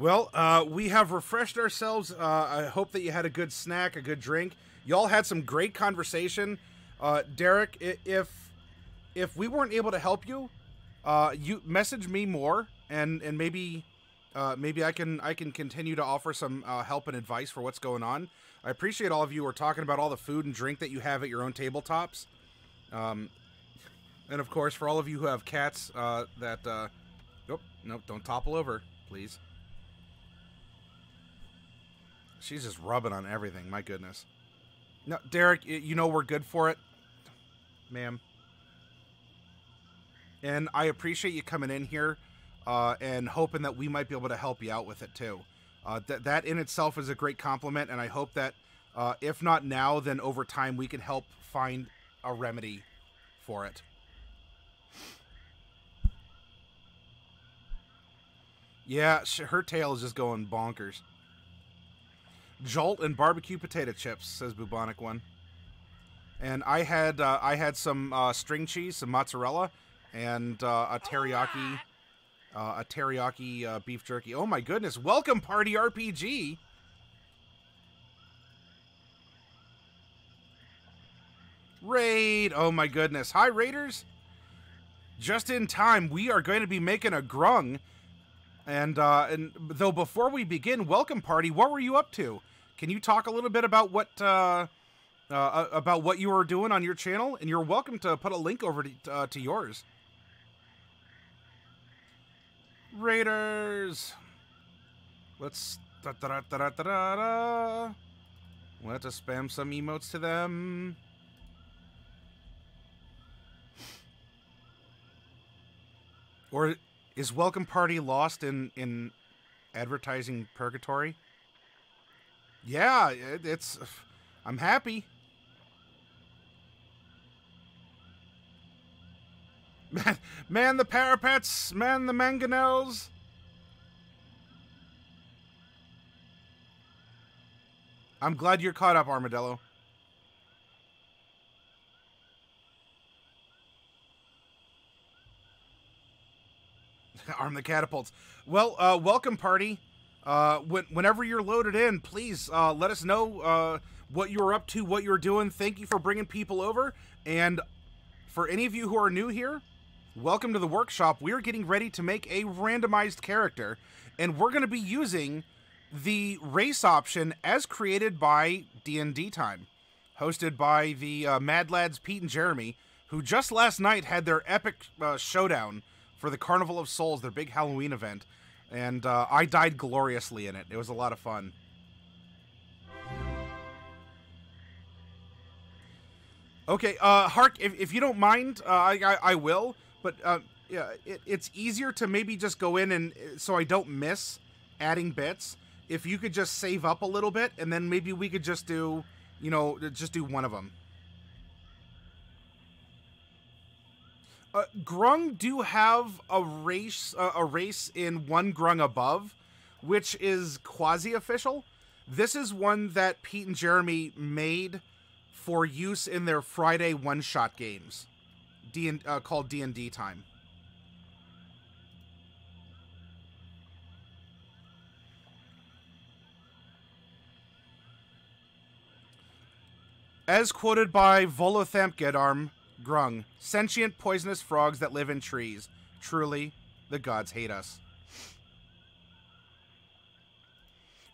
Well, we have refreshed ourselves. I hope that you had a good snack, a good drink. Y'all had some great conversation. Derek, if we weren't able to help you, you message me more, and maybe I can continue to offer some help and advice for what's going on. I appreciate all of you who are talking about all the food and drink that you have at your own tabletops. And of course, for all of you who have cats that... oh, nope, don't topple over, please. She's just rubbing on everything, my goodness. No, Derek, you know we're good for it. Ma'am. And I appreciate you coming in here and hoping that we might be able to help you out with it, too. That in itself is a great compliment, and I hope that, if not now, then over time we can help find a remedy for it. Yeah, her tail is just going bonkers. Jolt and barbecue potato chips, says Bubonic One. And I had some string cheese, some mozzarella, and a teriyaki beef jerky. Oh my goodness! Welcome, Party RPG. Raid! Oh my goodness! Hi, Raiders. Just in time, we are going to be making a grung. And though before we begin, welcome, Party. What were you up to? Can you talk a little bit about what you were doing on your channel? And you're welcome to put a link over to yours. Raiders. Let's Let's spam some emotes to them. Or is Welcome Party lost in advertising purgatory? Yeah, it's... I'm happy. Man the parapets, man the mangonels. I'm glad you're caught up, Armadillo. Arm the catapults. Well, welcome, party. Whenever you're loaded in, please let us know what you're up to, what you're doing. Thank you for bringing people over. And for any of you who are new here, welcome to the workshop. We're getting ready to make a randomized character, and we're going to be using the race option as created by D&D Time, hosted by the Mad Lads Pete and Jeremy, who just last night had their epic showdown for the Carnival of Souls, their big Halloween event, and I died gloriously in it. It was a lot of fun. Okay, Hark, if you don't mind, I will, but yeah, it's easier to maybe just go in and, so I don't miss adding bits, if you could just save up a little bit, and then maybe we could just do, you know, just do one of them. Grung do have a race in one Grung above, which is quasi-official. This is one that Pete and Jeremy made for use in their Friday one-shot games, called D&D Time. As quoted by Volothamp Gedarm, Grung, sentient poisonous frogs that live in trees. Truly, the gods hate us.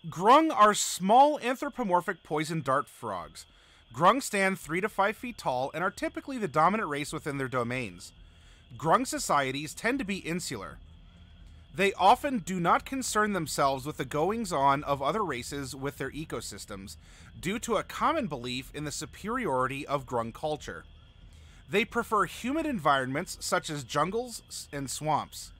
Grung are small anthropomorphic poison dart frogs. Grung stand 3 to 5 feet tall and are typically the dominant race within their domains. Grung societies tend to be insular. They often do not concern themselves with the goings-on of other races with their ecosystems, due to a common belief in the superiority of Grung culture. They prefer humid environments such as jungles and swamps.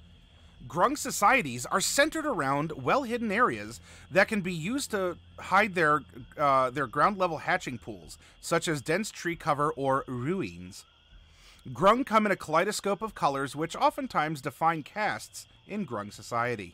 Grung societies are centered around well-hidden areas that can be used to hide their ground-level hatching pools, such as dense tree cover or ruins. Grung come in a kaleidoscope of colors which oftentimes define castes in Grung society.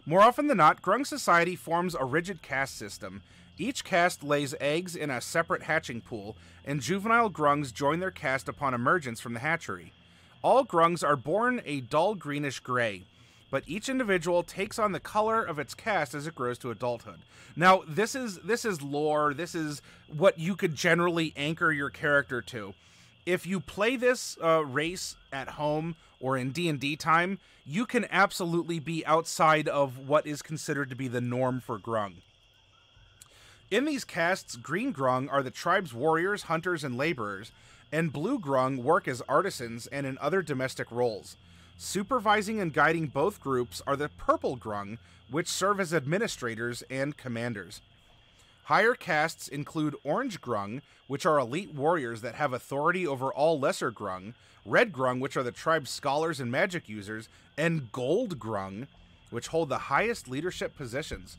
More often than not, Grung society forms a rigid caste system. Each caste lays eggs in a separate hatching pool, and juvenile Grungs join their caste upon emergence from the hatchery. All Grungs are born a dull greenish gray, but each individual takes on the color of its caste as it grows to adulthood. Now, this is lore. This is what you could generally anchor your character to. If you play this race at home or in D&D time, you can absolutely be outside of what is considered to be the norm for Grung. In these castes, green Grung are the tribe's warriors, hunters, and laborers, and blue Grung work as artisans and in other domestic roles. Supervising and guiding both groups are the purple Grung, which serve as administrators and commanders. Higher castes include orange Grung, which are elite warriors that have authority over all lesser Grung, red Grung, which are the tribe's scholars and magic users, and gold Grung, which hold the highest leadership positions.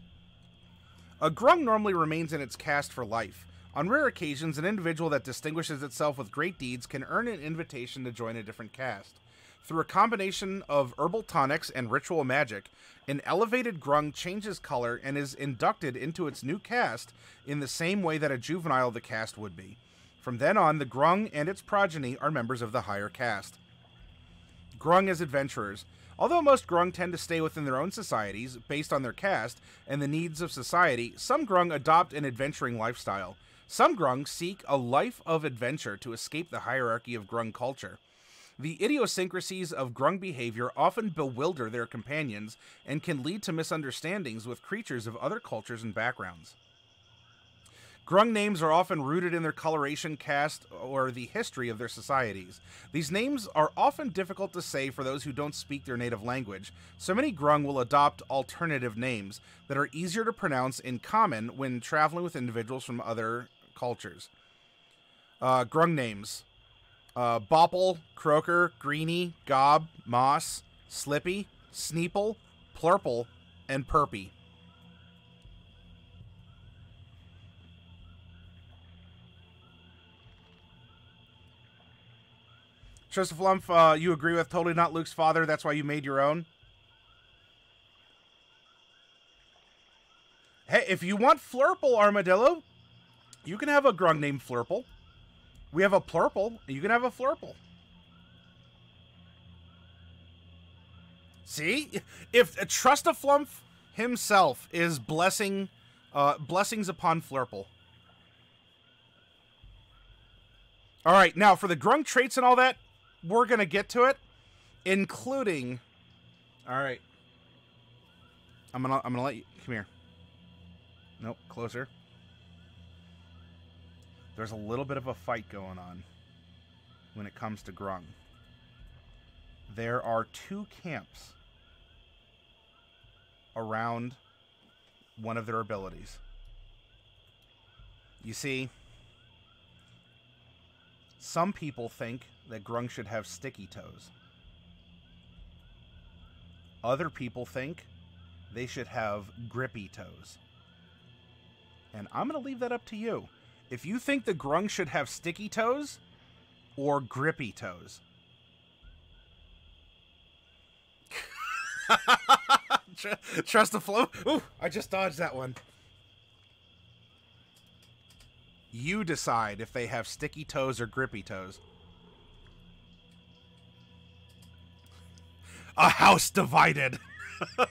A Grung normally remains in its caste for life. On rare occasions, an individual that distinguishes itself with great deeds can earn an invitation to join a different caste. Through a combination of herbal tonics and ritual magic, an elevated Grung changes color and is inducted into its new caste in the same way that a juvenile of the caste would be. From then on, the Grung and its progeny are members of the higher caste. Grung as adventurers. Although most Grung tend to stay within their own societies, based on their caste and the needs of society, some Grung adopt an adventuring lifestyle. Some Grung seek a life of adventure to escape the hierarchy of Grung culture. The idiosyncrasies of Grung behavior often bewilder their companions and can lead to misunderstandings with creatures of other cultures and backgrounds. Grung names are often rooted in their coloration, caste, or the history of their societies. These names are often difficult to say for those who don't speak their native language, so many Grung will adopt alternative names that are easier to pronounce in common when traveling with individuals from other cultures. Grung names. Bopple, Croaker, Greenie, Gob, Moss, Slippy, Sneeple, Plurple, and Perpy. Tristaflump, you agree with totally not Luke's father, that's why you made your own? Hey, if you want Flurple, Armadillo, you can have a Grung named Flurple. We have a Plurple, you can have a Flurple. See? If Trustaflump himself is blessings upon Flurple. Alright, now for the Groung traits and all that, we're going to get to it, including... Alright. I'm gonna let you... Come here. Nope, closer. There's a little bit of a fight going on when it comes to Grung. There are two camps around one of their abilities. You see, some people think that Grung should have sticky toes. Other people think they should have grippy toes. And I'm going to leave that up to you. If you think the Grung should have sticky toes or grippy toes. Trust the flow. Ooh, I just dodged that one. You decide if they have sticky toes or grippy toes. A house divided. All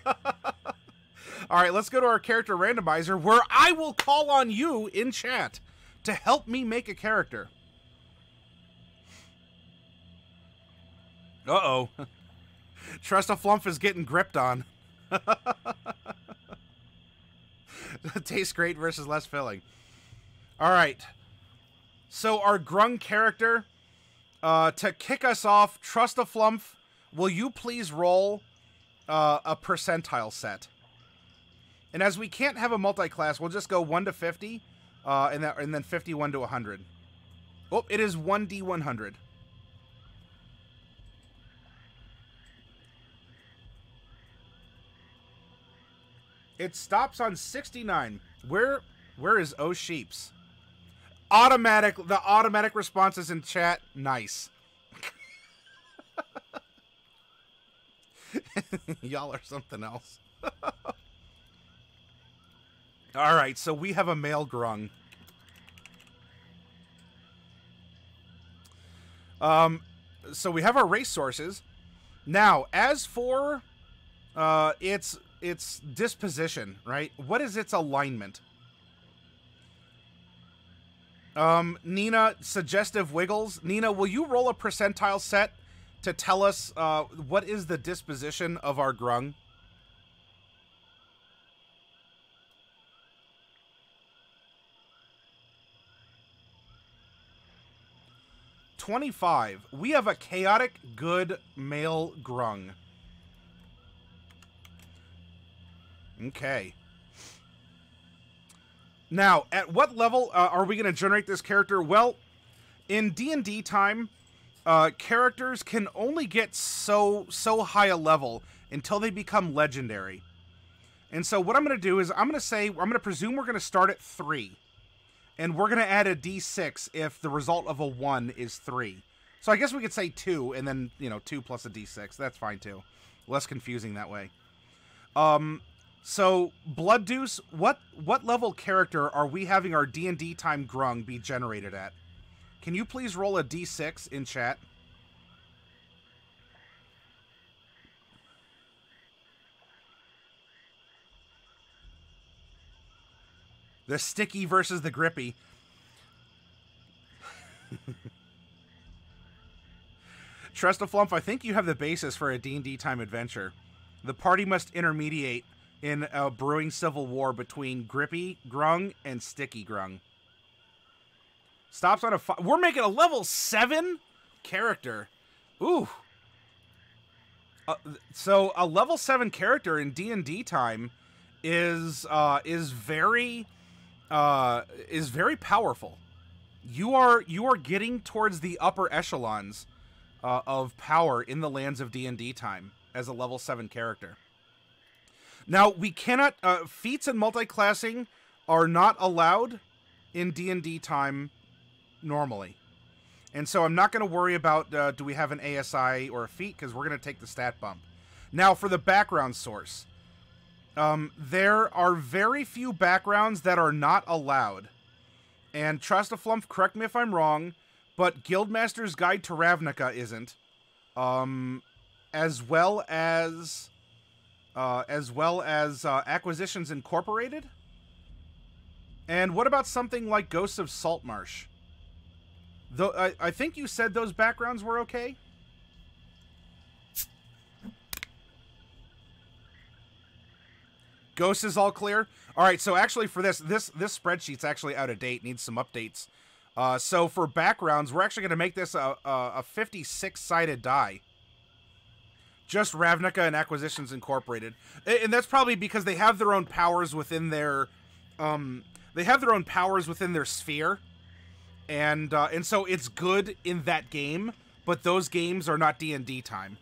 right, let's go to our character randomizer, where I will call on you in chat to help me make a character. Uh-oh. Trustaflump is getting gripped on. Tastes great versus less filling. All right. So our Grung character, to kick us off, Trustaflump, will you please roll a percentile set? And as we can't have a multi-class, we'll just go 1 to 50, and then 51 to 100. Oh, it is 1d100. It stops on 69. Where is O Sheeps? The automatic responses in chat. Nice. Y'all are something else. All right, so we have a male Grung. So we have our race sources. Now, as for its disposition, right? What is its alignment? Nina, suggestive wiggles. Nina, will you roll a percentile set to tell us what is the disposition of our Grung? $25. We have a chaotic good male Grung. Okay. Now, at what level are we going to generate this character? Well, in D&D time, characters can only get so high a level until they become legendary. And so what I'm going to do is I'm going to presume we're going to start at 3. And we're going to add a d6 if the result of a 1 is 3. So I guess we could say 2, and then, 2 plus a d6. That's fine, too. Less confusing that way. So, Blood Deuce, what level character are we having our D&D time Grung be generated at? Can you please roll a d6 in chat? The sticky versus the grippy. Trestaflump, I think you have the basis for a D&D time adventure. The party must intermediate in a brewing civil war between grippy Grung and sticky Grung. Stops on a 5. We're making a level 7 character. Ooh. So a level 7 character in D&D time is very powerful. You are getting towards the upper echelons of power in the lands of D&D time as a level 7 character. Now, we cannot feats and multiclassing are not allowed in D&D time normally. And so I'm not going to worry about do we have an ASI or a feat, because we're going to take the stat bump. Now, for the background source. There are very few backgrounds that are not allowed. And Trustaflump, correct me if I'm wrong, but Guildmaster's Guide to Ravnica isn't. As well as Acquisitions Incorporated. And what about something like Ghosts of Saltmarsh? Though I think you said those backgrounds were okay. Ghost is all clear. All right, so actually for this spreadsheet's actually out of date, needs some updates. So for backgrounds, we're actually going to make this a 56-sided die. Just Ravnica and Acquisitions Incorporated, and that's probably because they have their own powers within their sphere, and so it's good in that game. But those games are not D&D time.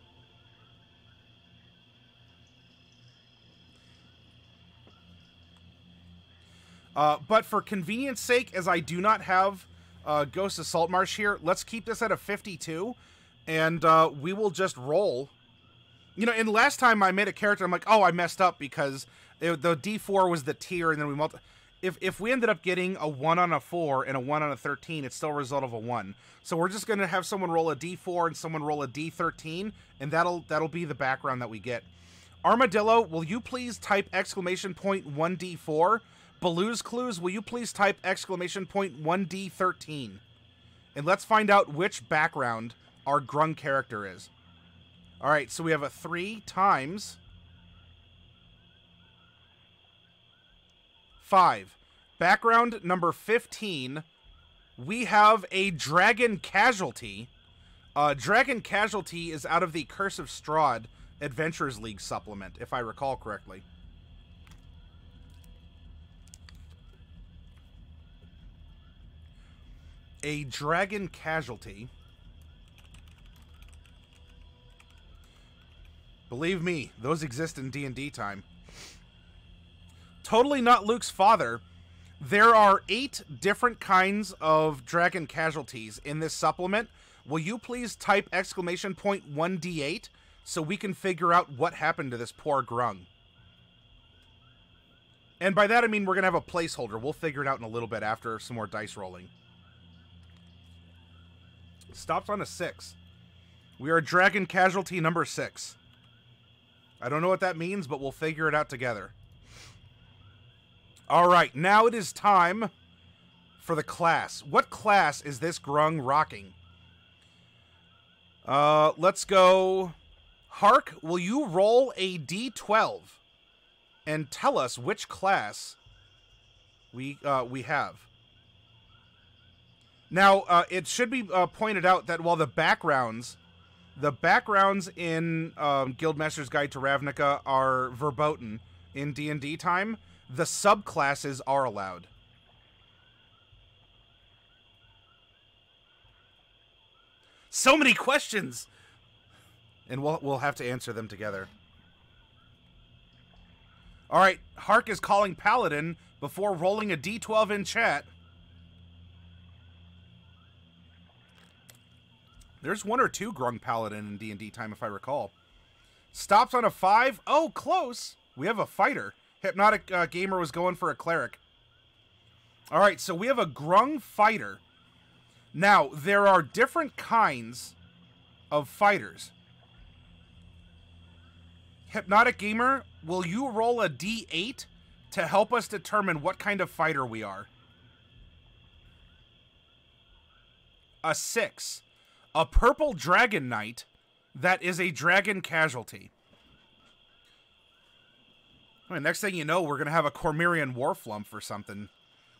But for convenience sake, as I do not have Ghost of Saltmarsh here, let's keep this at a 52, and we will just roll. And last time I made a character, I'm like, oh, I messed up because the D4 was the tier, and then we if we ended up getting a 1 on a 4 and a 1 on a 13, it's still a result of a 1. So we're just going to have someone roll a D4 and someone roll a D13, and that'll be the background that we get. Armadillo, will you please type ! 1D4? Baloo's Clues, will you please type ! 1D13? And let's find out which background our Grung character is. All right, so we have a 3 times 5. Background number 15. We have a Dragon Casualty. Dragon Casualty is out of the Curse of Strahd Adventurers League supplement, if I recall correctly. A Dragon Casualty. Believe me, those exist in D&D time. Totally not Luke's father. There are 8 different kinds of Dragon Casualties in this supplement. Will you please type ! 1D8 so we can figure out what happened to this poor Grung? And by that I mean we're going to have a placeholder. We'll figure it out in a little bit after some more dice rolling. Stops on a 6. We are Dragon Casualty number 6. I don't know what that means, but we'll figure it out together. All right, now it is time for the class. What class is this Grung rocking? Let's go. Hark, will you roll a d12 and tell us which class we have? Now, it should be pointed out that while the backgrounds in Guildmaster's Guide to Ravnica are verboten in D&D time, the subclasses are allowed. So many questions! And we'll have to answer them together. All right, Hark is calling Paladin before rolling a d12 in chat. There's one or two Grung Paladin in D&D time, if I recall. Stops on a 5. Oh, close. We have a fighter. Hypnotic Gamer was going for a cleric. All right, so we have a Grung fighter. Now, there are different kinds of fighters. Hypnotic Gamer, will you roll a d8 to help us determine what kind of fighter we are? A 6. A purple dragon knight that is a dragon casualty. I mean, next thing you know, we're going to have a Cormyrean Warflump or something.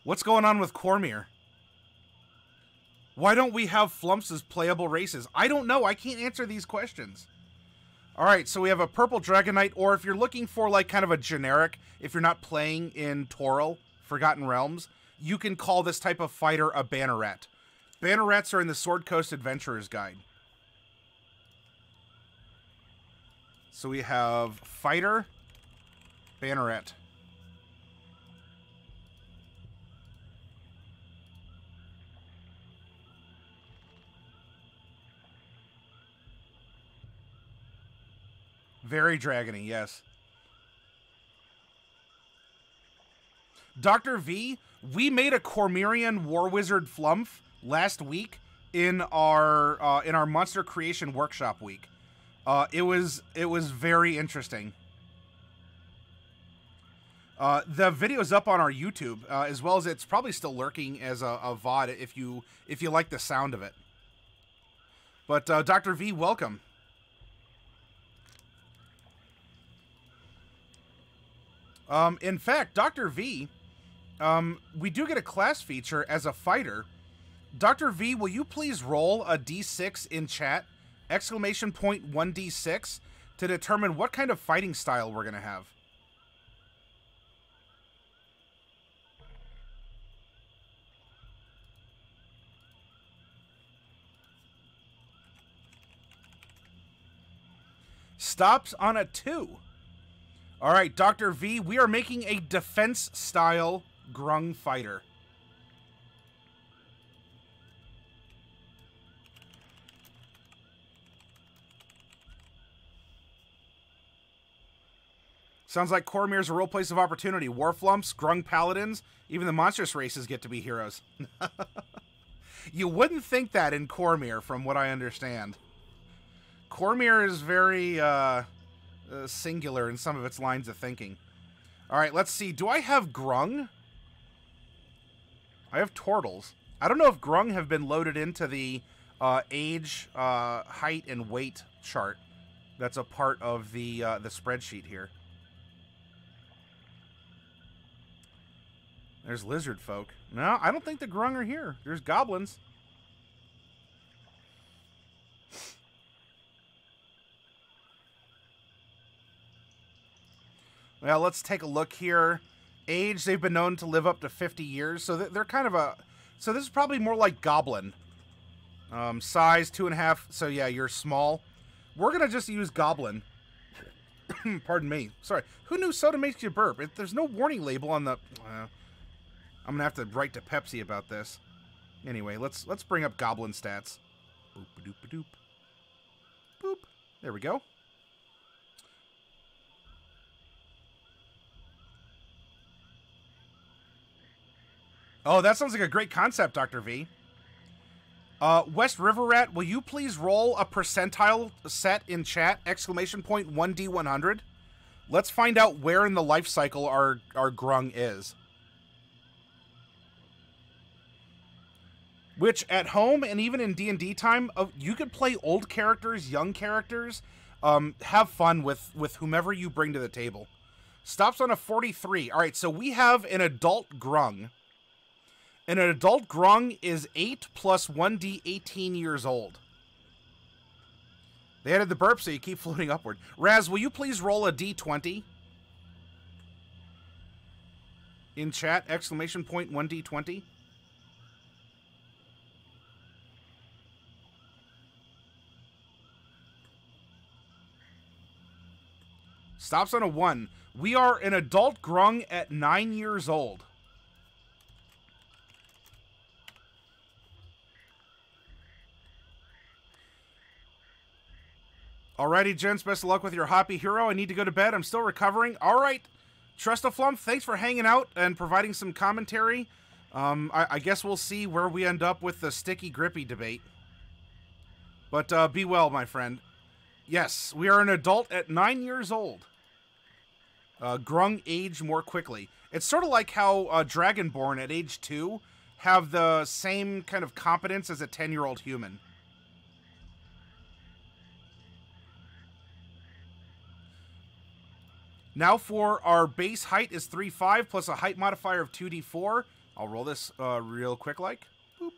What's going on with Cormyr? Why don't we have flumps as playable races? I don't know. I can't answer these questions. All right, so we have a purple dragon knight, or if you're looking for like kind of a generic, if you're not playing in Toril, Forgotten Realms, you can call this type of fighter a Banneret. Bannerets are in the Sword Coast Adventurer's Guide. So we have Fighter, Banneret. Very dragony, yes. Dr. V, we made a Cormyrean War Wizard Flumph last week in our monster creation workshop week. It was very interesting. The video's up on our YouTube, as well as it's probably still lurking as a VOD if you like the sound of it. But Dr. V, welcome. In fact, Dr. V, we do get a class feature as a fighter. Dr. V, will you please roll a d6 in chat, exclamation point 1d6, to determine what kind of fighting style we're going to have? Stops on a 2. All right, Dr. V, we are making a defense-style Grung fighter. Sounds like Cormyr's a real place of opportunity. Warflumps, Grung Paladins, even the monstrous races get to be heroes. You wouldn't think that in Cormyr, from what I understand. Cormyr is very singular in some of its lines of thinking. All right, let's see. Do I have Grung? I have Tortles. I don't know if Grung have been loaded into the age, height, and weight chart that's a part of the spreadsheet here. There's lizard folk. No, I don't think the Grung are here. There's goblins. Well, let's take a look here. Age, they've been known to live up to 50 years, so they're kind of a... So this is probably more like goblin. Size, 2.5, so yeah, you're small. We're going to just use goblin. Pardon me. Sorry. Who knew soda makes you burp? There's no warning label on the... I'm going to have to write to Pepsi about this. Anyway, let's bring up goblin stats. Boop-a-doop-a-doop. Boop. There we go. Oh, that sounds like a great concept, Dr. V. West River Rat, will you please roll a percentile set in chat? Exclamation point 1D100. Let's find out where in the life cycle our Grung is. Which, at home and even in D&D time, you could play old characters, young characters, have fun with whomever you bring to the table. Stops on a 43. All right, so we have an adult Grung. And an adult Grung is 8 plus 1d 18 years old. They added the burp, so you keep floating upward. Raz, will you please roll a d20? In chat, exclamation point 1d20. Stops on a 1. We are an adult Grung at 9 years old. Alrighty, gents, best of luck with your Hoppy Hero. I need to go to bed. I'm still recovering. Alright, Trustaflump, thanks for hanging out and providing some commentary. I guess we'll see where we end up with the sticky grippy debate. But be well, my friend. Yes, we are an adult at 9 years old. Grung age more quickly. It's sort of like how Dragonborn at age 2 have the same kind of competence as a 10-year-old human. Now for our base height is 3'5", plus a height modifier of 2d4. I'll roll this real quick like. Boop.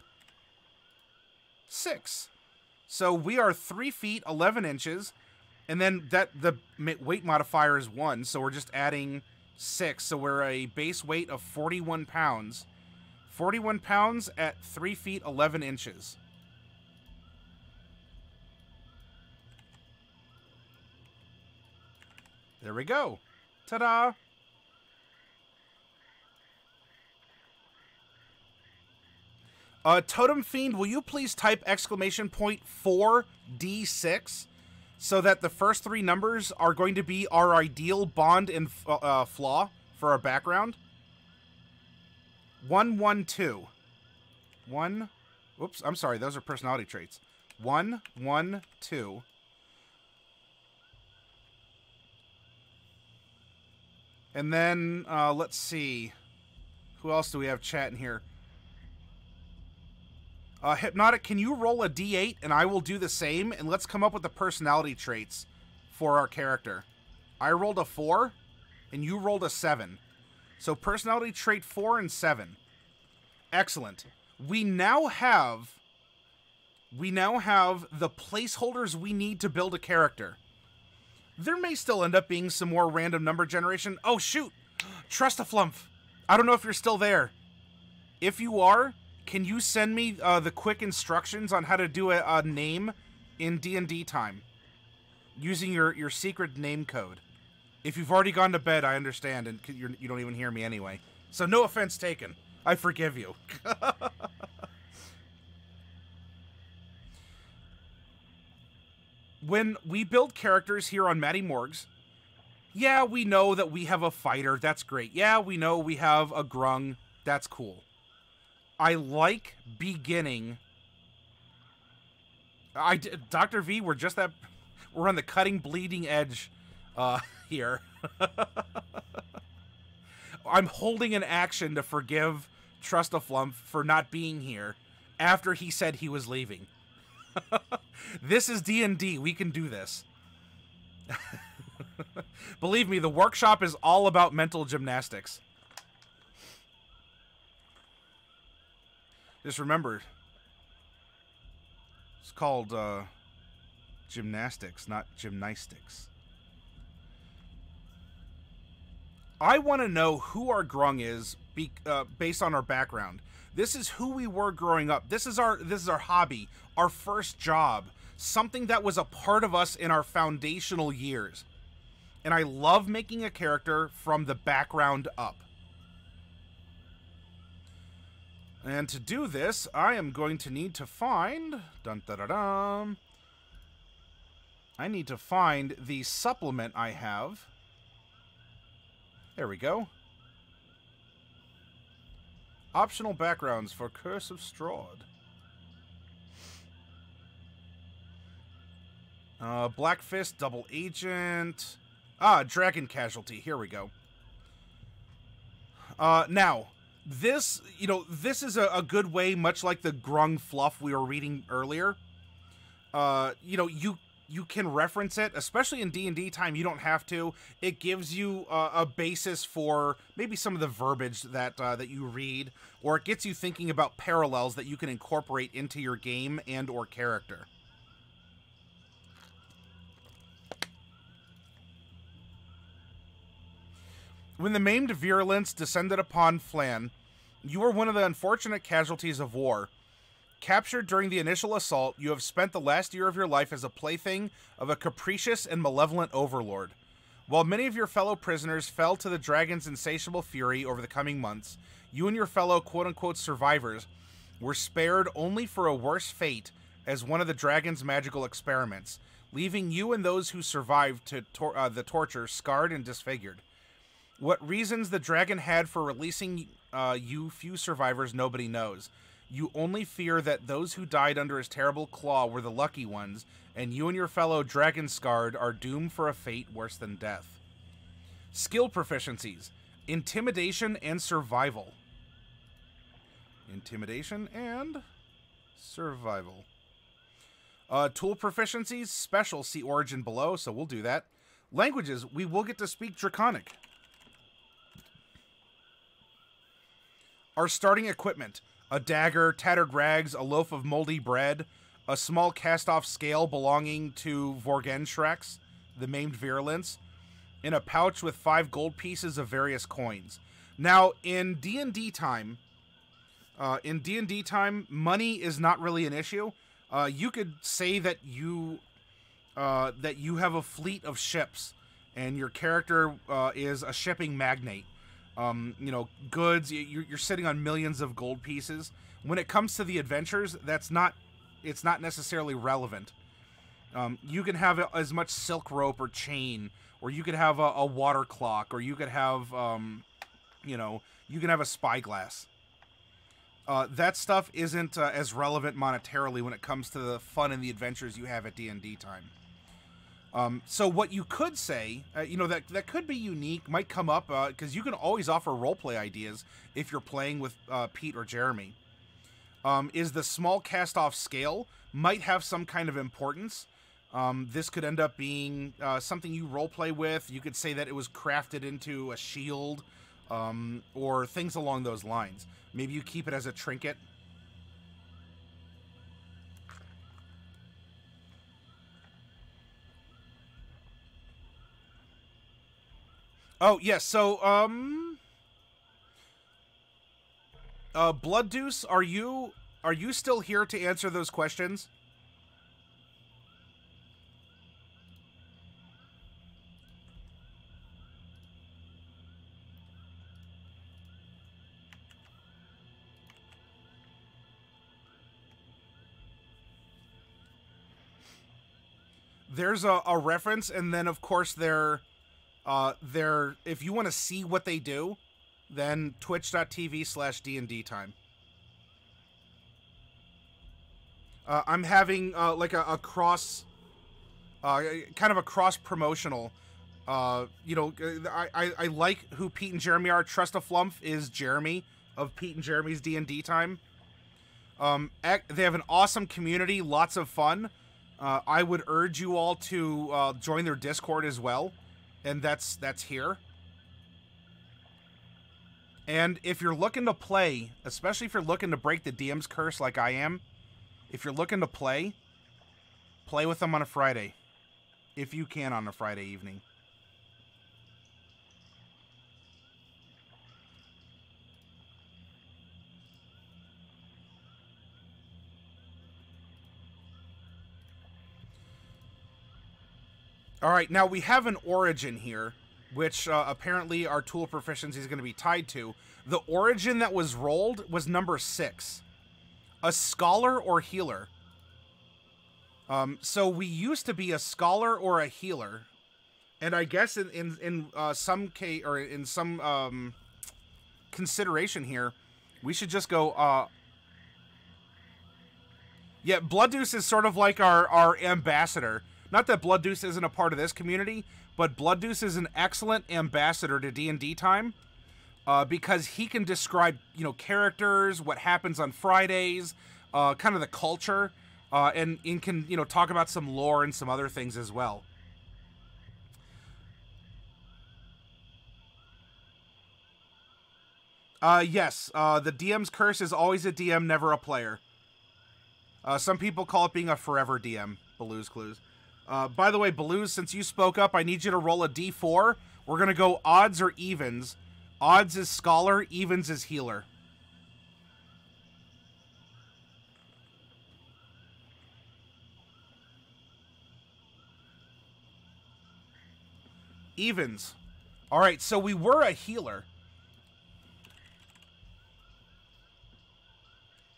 6. So we are 3 feet, 11 inches. And then the weight modifier is 1, so we're just adding 6. So we're a base weight of 41 pounds. 41 pounds at 3 feet, 11 inches. There we go. Ta-da! Totem Fiend, will you please type exclamation point 4D6 so that the first 3 numbers are going to be our ideal bond and flaw for our background? 112. 1. Whoops, I'm sorry, those are personality traits. 112. And then, let's see. Who else do we have chatting here? Hypnotic, can you roll a d8 and I will do the same? And let's come up with the personality traits for our character. I rolled a 4 and you rolled a 7. So personality trait 4 and 7. Excellent. We now have the placeholders we need to build a character. There may still end up being some more random number generation. Oh, shoot! Trustaflump! I don't know if you're still there. If you are, can you send me the quick instructions on how to do a name in D&D time? Using your secret name code. If you've already gone to bed, I understand, and you don't even hear me anyway. So no offense taken. I forgive you. When we build characters here on Matty Morgs, yeah, we know that we have a fighter. That's great. Yeah, we know we have a Grung. That's cool. I like beginning. Dr. V, we're on the cutting, bleeding edge here. I'm holding an action to forgive Trustaflump for not being here after he said he was leaving. This is D&D. We can do this. Believe me, the workshop is all about mental gymnastics. Just remember, it's called gymnastics, not gymnastics. I want to know who our Grung is based on our background. This is who we were growing up. This is our hobby, our first job, something that was a part of us in our foundational years. And I love making a character from the background up. And to do this, I am going to need to find... Dun-da-da-dum. I need to find the supplement I have. There we go. Optional backgrounds for Curse of Strahd. Black Fist, Double Agent. Ah, Dragon Casualty. Here we go. Now, this, this is a good way, much like the Grung fluff we were reading earlier. You can reference it, especially in D&D time. You don't have to. It gives you a basis for maybe some of the verbiage that that you read, or it gets you thinking about parallels that you can incorporate into your game and or character. When the maimed virulence descended upon Flan, you were one of the unfortunate casualties of war. Captured during the initial assault, you have spent the last year of your life as a plaything of a capricious and malevolent overlord. While many of your fellow prisoners fell to the dragon's insatiable fury over the coming months, you and your fellow quote-unquote survivors were spared only for a worse fate as one of the dragon's magical experiments, leaving you and those who survived to the torture scarred and disfigured. What reasons the dragon had for releasing you few survivors, nobody knows. You only fear that those who died under his terrible claw were the lucky ones, and you and your fellow dragonscarred are doomed for a fate worse than death. Skill proficiencies: Intimidation and Survival. Intimidation and Survival. Tool proficiencies: Special, see Origin below, so we'll do that. Languages: we will get to speak Draconic. Our starting equipment: a dagger, tattered rags, a loaf of moldy bread, a small cast-off scale belonging to Vorgenshrex, the maimed virulence, in a pouch with 5 gold pieces of various coins. Now, in D&D time, money is not really an issue. You could say that you have a fleet of ships, and your character is a shipping magnate. Goods, you're sitting on millions of gold pieces. When it comes to the adventures, it's not necessarily relevant. You can have as much silk rope or chain, or you could have a water clock, or you could have, you can have a spyglass. That stuff isn't as relevant monetarily when it comes to the fun and the adventures you have at D&D time. So what you could say, that could be unique, might come up, because you can always offer roleplay ideas if you're playing with Pete or Jeremy, is the small cast-off scale might have some kind of importance. This could end up being something you roleplay with. You could say that it was crafted into a shield, or things along those lines. Maybe you keep it as a trinket. Oh, yes, so, Blood Deuce, are you still here to answer those questions? There's a reference, and then, of course, if you want to see what they do, then twitch.tv/D&D time. I'm having like a cross, kind of a cross promotional. I like who Pete and Jeremy are. Trust a Flumph is Jeremy of Pete and Jeremy's D&D time. They have an awesome community, lots of fun. I would urge you all to join their Discord as well. And that's here. And if you're looking to play, especially if you're looking to break the DM's curse like I am, if you're looking to play with them on a Friday. If you can on a Friday evening. All right, now we have an origin here, which apparently our tool proficiency is going to be tied to. The origin that was rolled was number 6. A scholar or healer. So we used to be a scholar or a healer. And I guess in some case, or in some consideration here, we should just go... yeah, Blood Deuce is sort of like our ambassador. Not that Blood Deuce isn't a part of this community, but Blood Deuce is an excellent ambassador to D&D time because he can describe, you know, characters, what happens on Fridays, kind of the culture, and can, you know, talk about some lore and some other things as well. Yes, the DM's curse is always a DM, never a player. Some people call it being a forever DM, Baloo's Clues. By the way, Baloo's, since you spoke up, I need you to roll a d4. We're going to go odds or evens. Odds is scholar, evens is healer. Evens. All right, so we were a healer.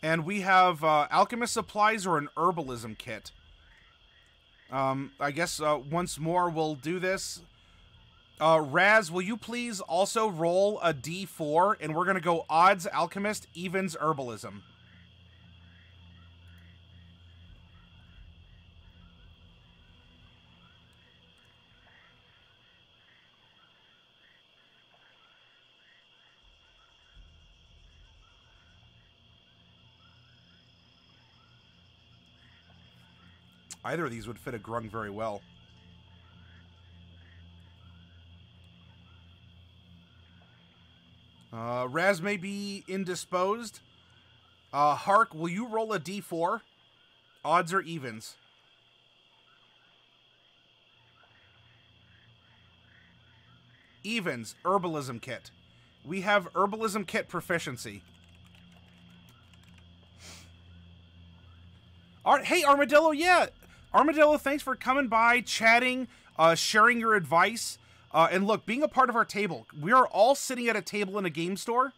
And we have alchemist supplies or an herbalism kit. I guess once more we'll do this. Raz, will you please also roll a d4? And we're going to go odds, alchemist, evens, herbalism. Either of these would fit a Grung very well. Raz may be indisposed. Hark, will you roll a d4? Odds or evens? Evens, herbalism kit. We have herbalism kit proficiency. Hey, Armadillo, yeah. Armadillo, thanks for coming by, chatting, sharing your advice. And look, being a part of our table. We are all sitting at a table in a game store.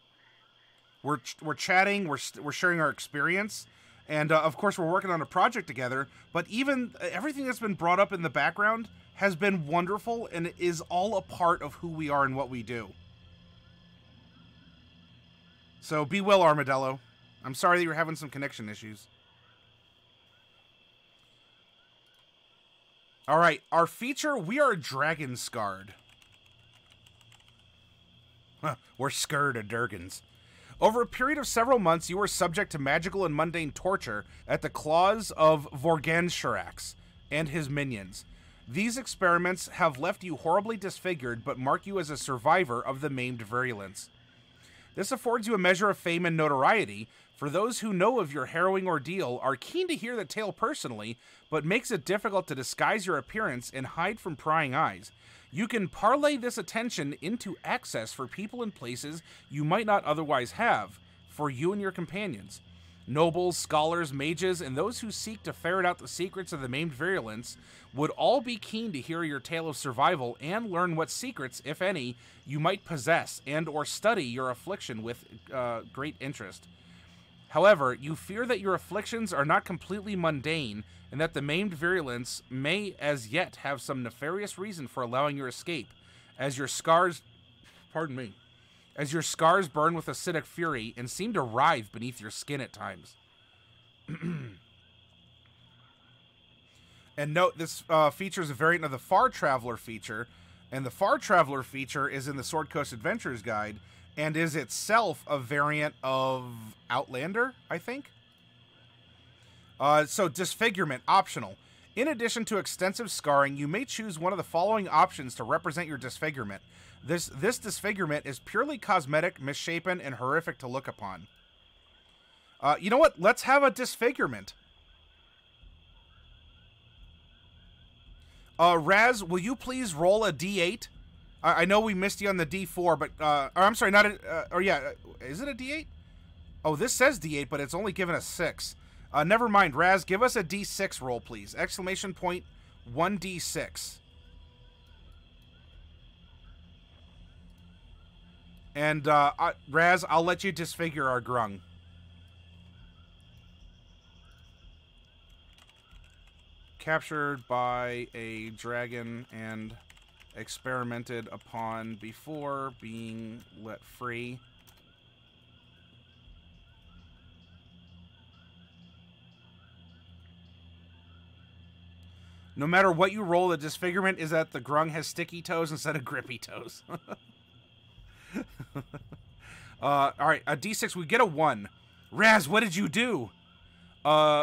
We're chatting, we're sharing our experience. And, of course, we're working on a project together. But even everything that's been brought up in the background has been wonderful and is all a part of who we are and what we do. So be well, Armadillo. I'm sorry that you're having some connection issues. All right, our feature, we are dragonscarred. We're scared of dragons. Over a period of several months, you were subject to magical and mundane torture at the claws of Vorgansharax and his minions. These experiments have left you horribly disfigured, but mark you as a survivor of the maimed virulence. This affords you a measure of fame and notoriety, for those who know of your harrowing ordeal are keen to hear the tale personally, but makes it difficult to disguise your appearance and hide from prying eyes. You can parlay this attention into access for people and places you might not otherwise have, for you and your companions. Nobles, scholars, mages, and those who seek to ferret out the secrets of the maimed virulence would all be keen to hear your tale of survival and learn what secrets, if any, you might possess and or study your affliction with great interest. However, you fear that your afflictions are not completely mundane, and that the maimed virulence may as yet have some nefarious reason for allowing your escape, as your scars, as your scars burn with acidic fury and seem to writhe beneath your skin at times. And note, this features a variant of the Far Traveler feature, and the Far Traveler feature is in the Sword Coast Adventures Guide, and is itself a variant of Outlander, I think. So disfigurement, optional. In addition to extensive scarring, you may choose one of the following options to represent your disfigurement. This disfigurement is purely cosmetic, misshapen, and horrific to look upon. You know what? Let's have a disfigurement. Raz, will you please roll a d8? I know we missed you on the d4, but... or I'm sorry, not a... or yeah, is it a d8? Oh, this says d8, but it's only given us 6. Never mind, Raz, give us a d6 roll, please. Exclamation point 1d6. And, Raz, I'll let you disfigure our Grung. Captured by a dragon and experimented upon before being let free. No matter what you roll, the disfigurement is that the Grung has sticky toes instead of grippy toes. Alright, a D6, we get a 1. Raz, what did you do?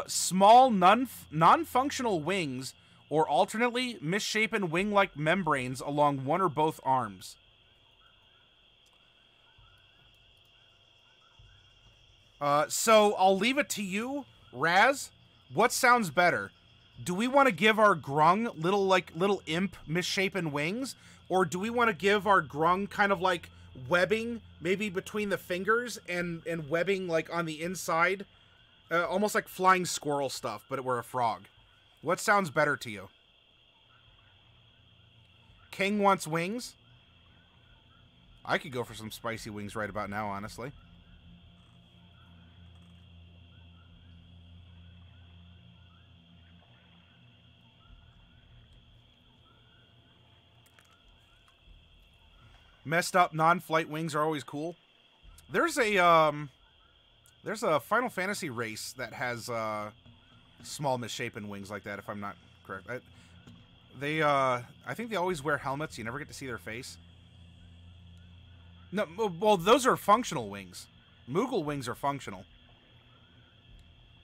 Small, non-functional wings, or alternately, misshapen wing-like membranes along one or both arms. So I'll leave it to you, Raz. What sounds better? Do we want to give our Grung little imp misshapen wings? Or do we want to give our Grung kind of like webbing, maybe between the fingers and webbing like on the inside? Almost like flying squirrel stuff, but we're a frog. What sounds better to you? King wants wings? I could go for some spicy wings right about now, honestly. Messed up non-flight wings are always cool. There's a Final Fantasy race that has small misshapen wings like that, if I'm not correct. I think they always wear helmets. You never get to see their face. No, well, those are functional wings. Moogle wings are functional.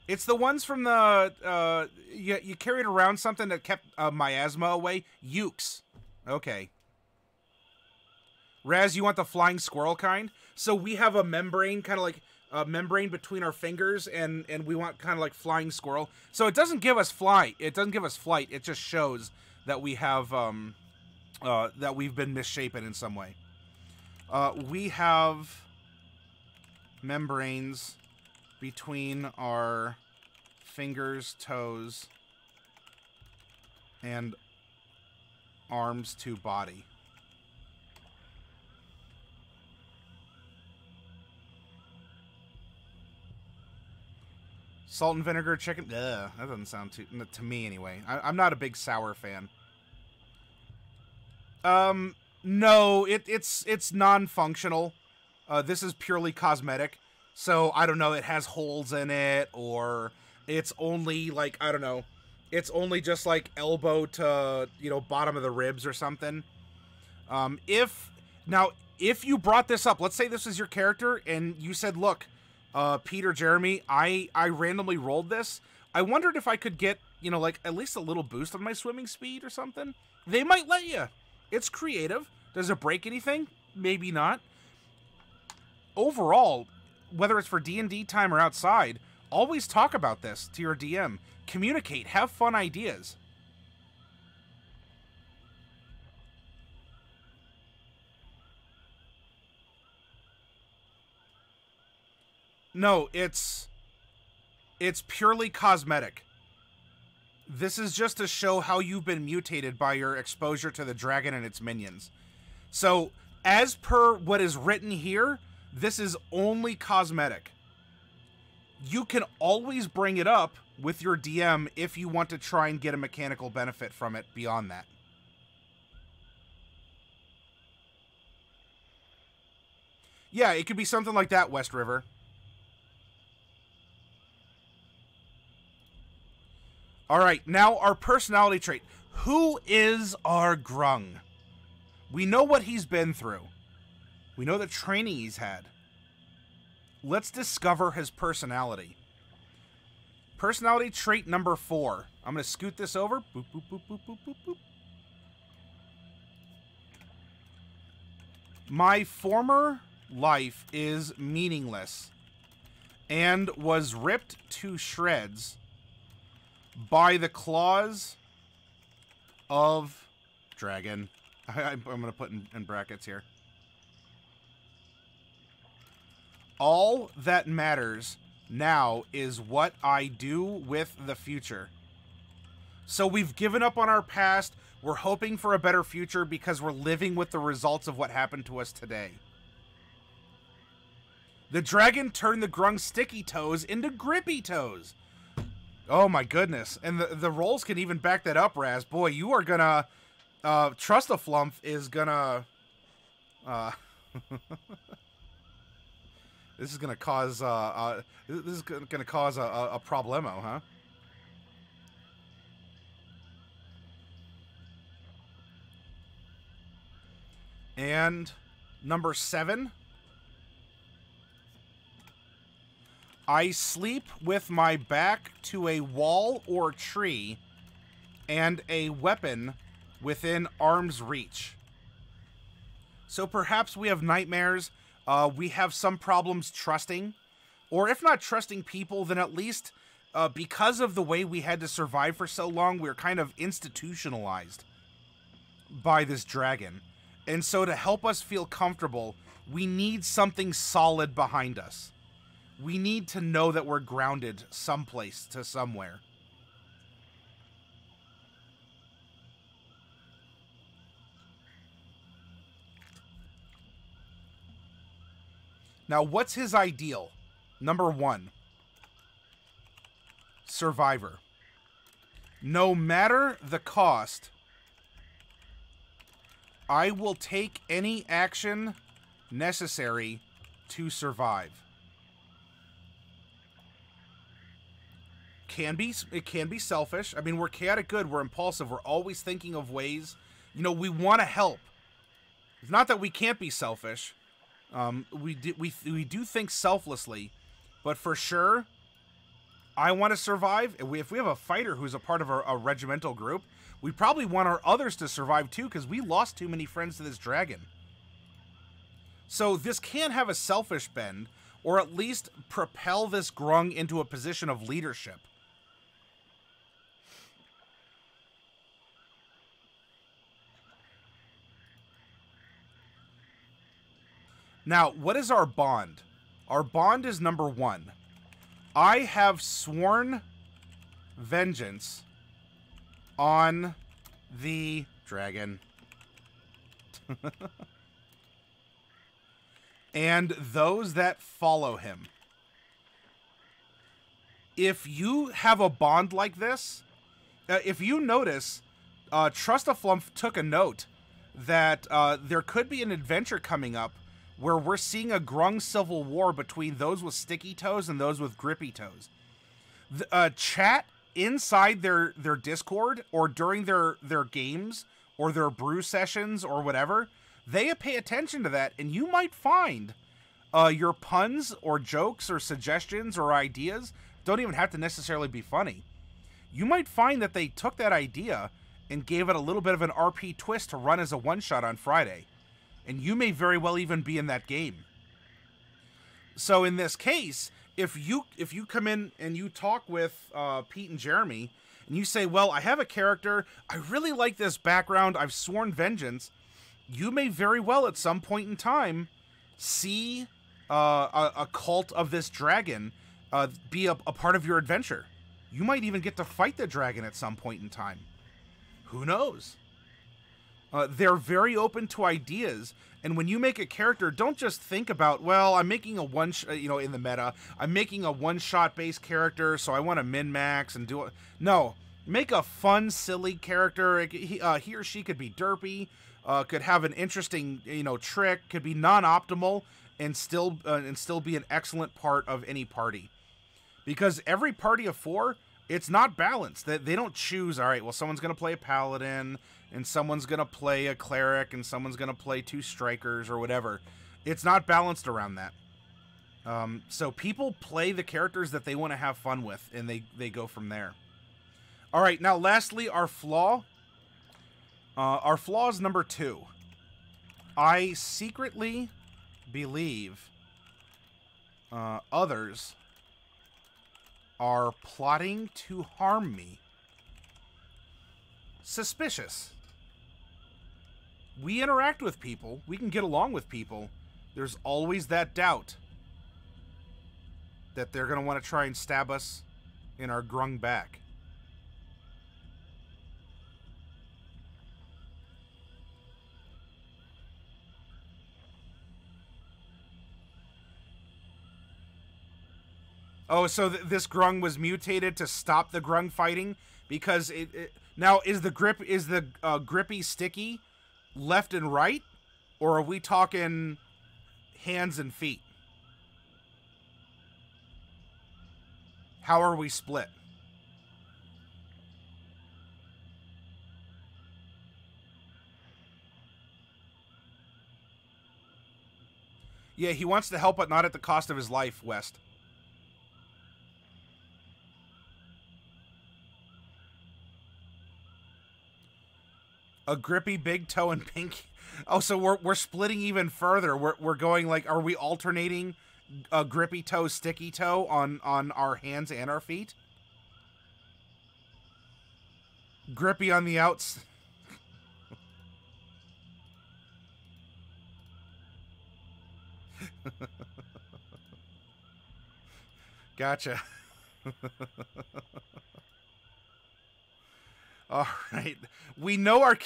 It's the ones from the you carried around something that kept miasma away. Ukes. Okay. Raz, you want the flying squirrel kind? So we have a membrane, kind of like a membrane between our fingers, and we want kind of like flying squirrel. So it doesn't give us flight. It doesn't give us flight. It just shows that we have that we've been misshapen in some way. We have membranes between our fingers, toes, and arms to body. Salt and vinegar chicken? Ugh, that doesn't sound too... To me, anyway. I'm not a big sour fan. No, it's non-functional. This is purely cosmetic. So, I don't know, it has holes in it, or it's only, like, I don't know, it's only just, like, elbow to, you know, bottom of the ribs or something. If you brought this up, let's say this is your character, and you said, look... Peter, Jeremy, I randomly rolled this. I wondered if I could get, you know, like, at least a little boost on my swimming speed or something. They might let you. It's creative. Does it break anything? Maybe not. Overall, whether it's for D&D time or outside, always talk about this to your DM. Communicate. Have fun ideas. No, it's purely cosmetic. This is just to show how you've been mutated by your exposure to the dragon and its minions. So, as per what is written here, this is only cosmetic. You can always bring it up with your DM if you want to try and get a mechanical benefit from it beyond that. Yeah, it could be something like that, West River. Alright, now our personality trait. Who is our Grung? We know what he's been through. We know the training he's had. Let's discover his personality. Personality trait number 4. I'm going to scoot this over. Boop, boop, boop, boop, boop, boop, boop. My former life is meaningless and was ripped to shreds by the claws of dragon. I'm going to put in brackets here. All that matters now is what I do with the future. So we've given up on our past. We're hoping for a better future because we're living with the results of what happened to us today. The dragon turned the Grung's sticky toes into grippy toes. Oh my goodness. And the rolls can even back that up, Raz. Boy, you are gonna... Trust-a-Flump is gonna... this is gonna cause... this is gonna cause a problemo, huh? And number 7, I sleep with my back to a wall or tree and a weapon within arm's reach. So perhaps we have nightmares, we have some problems trusting, or if not trusting people, then at least because of the way we had to survive for so long, we're kind of institutionalized by this dragon. And so to help us feel comfortable, we need something solid behind us. We need to know that we're grounded someplace to somewhere. Now, what's his ideal? Number 1, survivor. No matter the cost, I will take any action necessary to survive. It can be selfish. I mean, we're chaotic good, we're impulsive, we're always thinking of ways, you know, we want to help. It's not that we can't be selfish. We do think selflessly, but for sure, I want to survive. If we have a fighter who's a part of a regimental group, we probably want our others to survive too, because we lost too many friends to this dragon. So this can have a selfish bend, or at least propel this Grung into a position of leadership. Now, what is our bond? Our bond is number 1. I have sworn vengeance on the dragon. And those that follow him. If you have a bond like this, if you notice, Trustaflump took a note that there could be an adventure coming up where we're seeing a Grung civil war between those with sticky toes and those with grippy toes. The chat inside their Discord or during their games or their brew sessions or whatever, they pay attention to that, and you might find your puns or jokes or suggestions or ideas don't even have to necessarily be funny. You might find that they took that idea and gave it a little bit of an RP twist to run as a one-shot on Friday. And you may very well even be in that game. So in this case, if you come in and you talk with Pete and Jeremy, and you say, well, I have a character, I really like this background, I've sworn vengeance, you may very well at some point in time see a cult of this dragon be a part of your adventure. You might even get to fight the dragon at some point in time. Who knows? They're very open to ideas, and when you make a character, don't just think about, well, I'm making a in the meta, I'm making a one-shot based character, so I want to min-max and do it. No, make a fun, silly character. He or she could be derpy, could have an interesting, trick, could be non-optimal, and still be an excellent part of any party. Because every party of 4, it's not balanced. They don't choose, all right, well, someone's going to play a paladin, and someone's going to play a cleric, and someone's going to play 2 strikers, or whatever. It's not balanced around that. So people play the characters that they want to have fun with, and they go from there. All right, now lastly, our flaw. Our flaw is number 2. I secretly believe others are plotting to harm me. Suspicious. We interact with people. We can get along with people. There's always that doubt that they're going to want to try and stab us in our grung back. Oh, so this grung was mutated to stop the grung fighting because now is the grippy sticky left and right, or are we talking hands and feet? How are we split? Yeah, he wants to help, but not at the cost of his life, West. A grippy big toe and pinky. Oh, so we're splitting even further. We're going like, are we alternating a grippy toe, sticky toe on our hands and our feet? Grippy on the outs. Gotcha. All right. We know our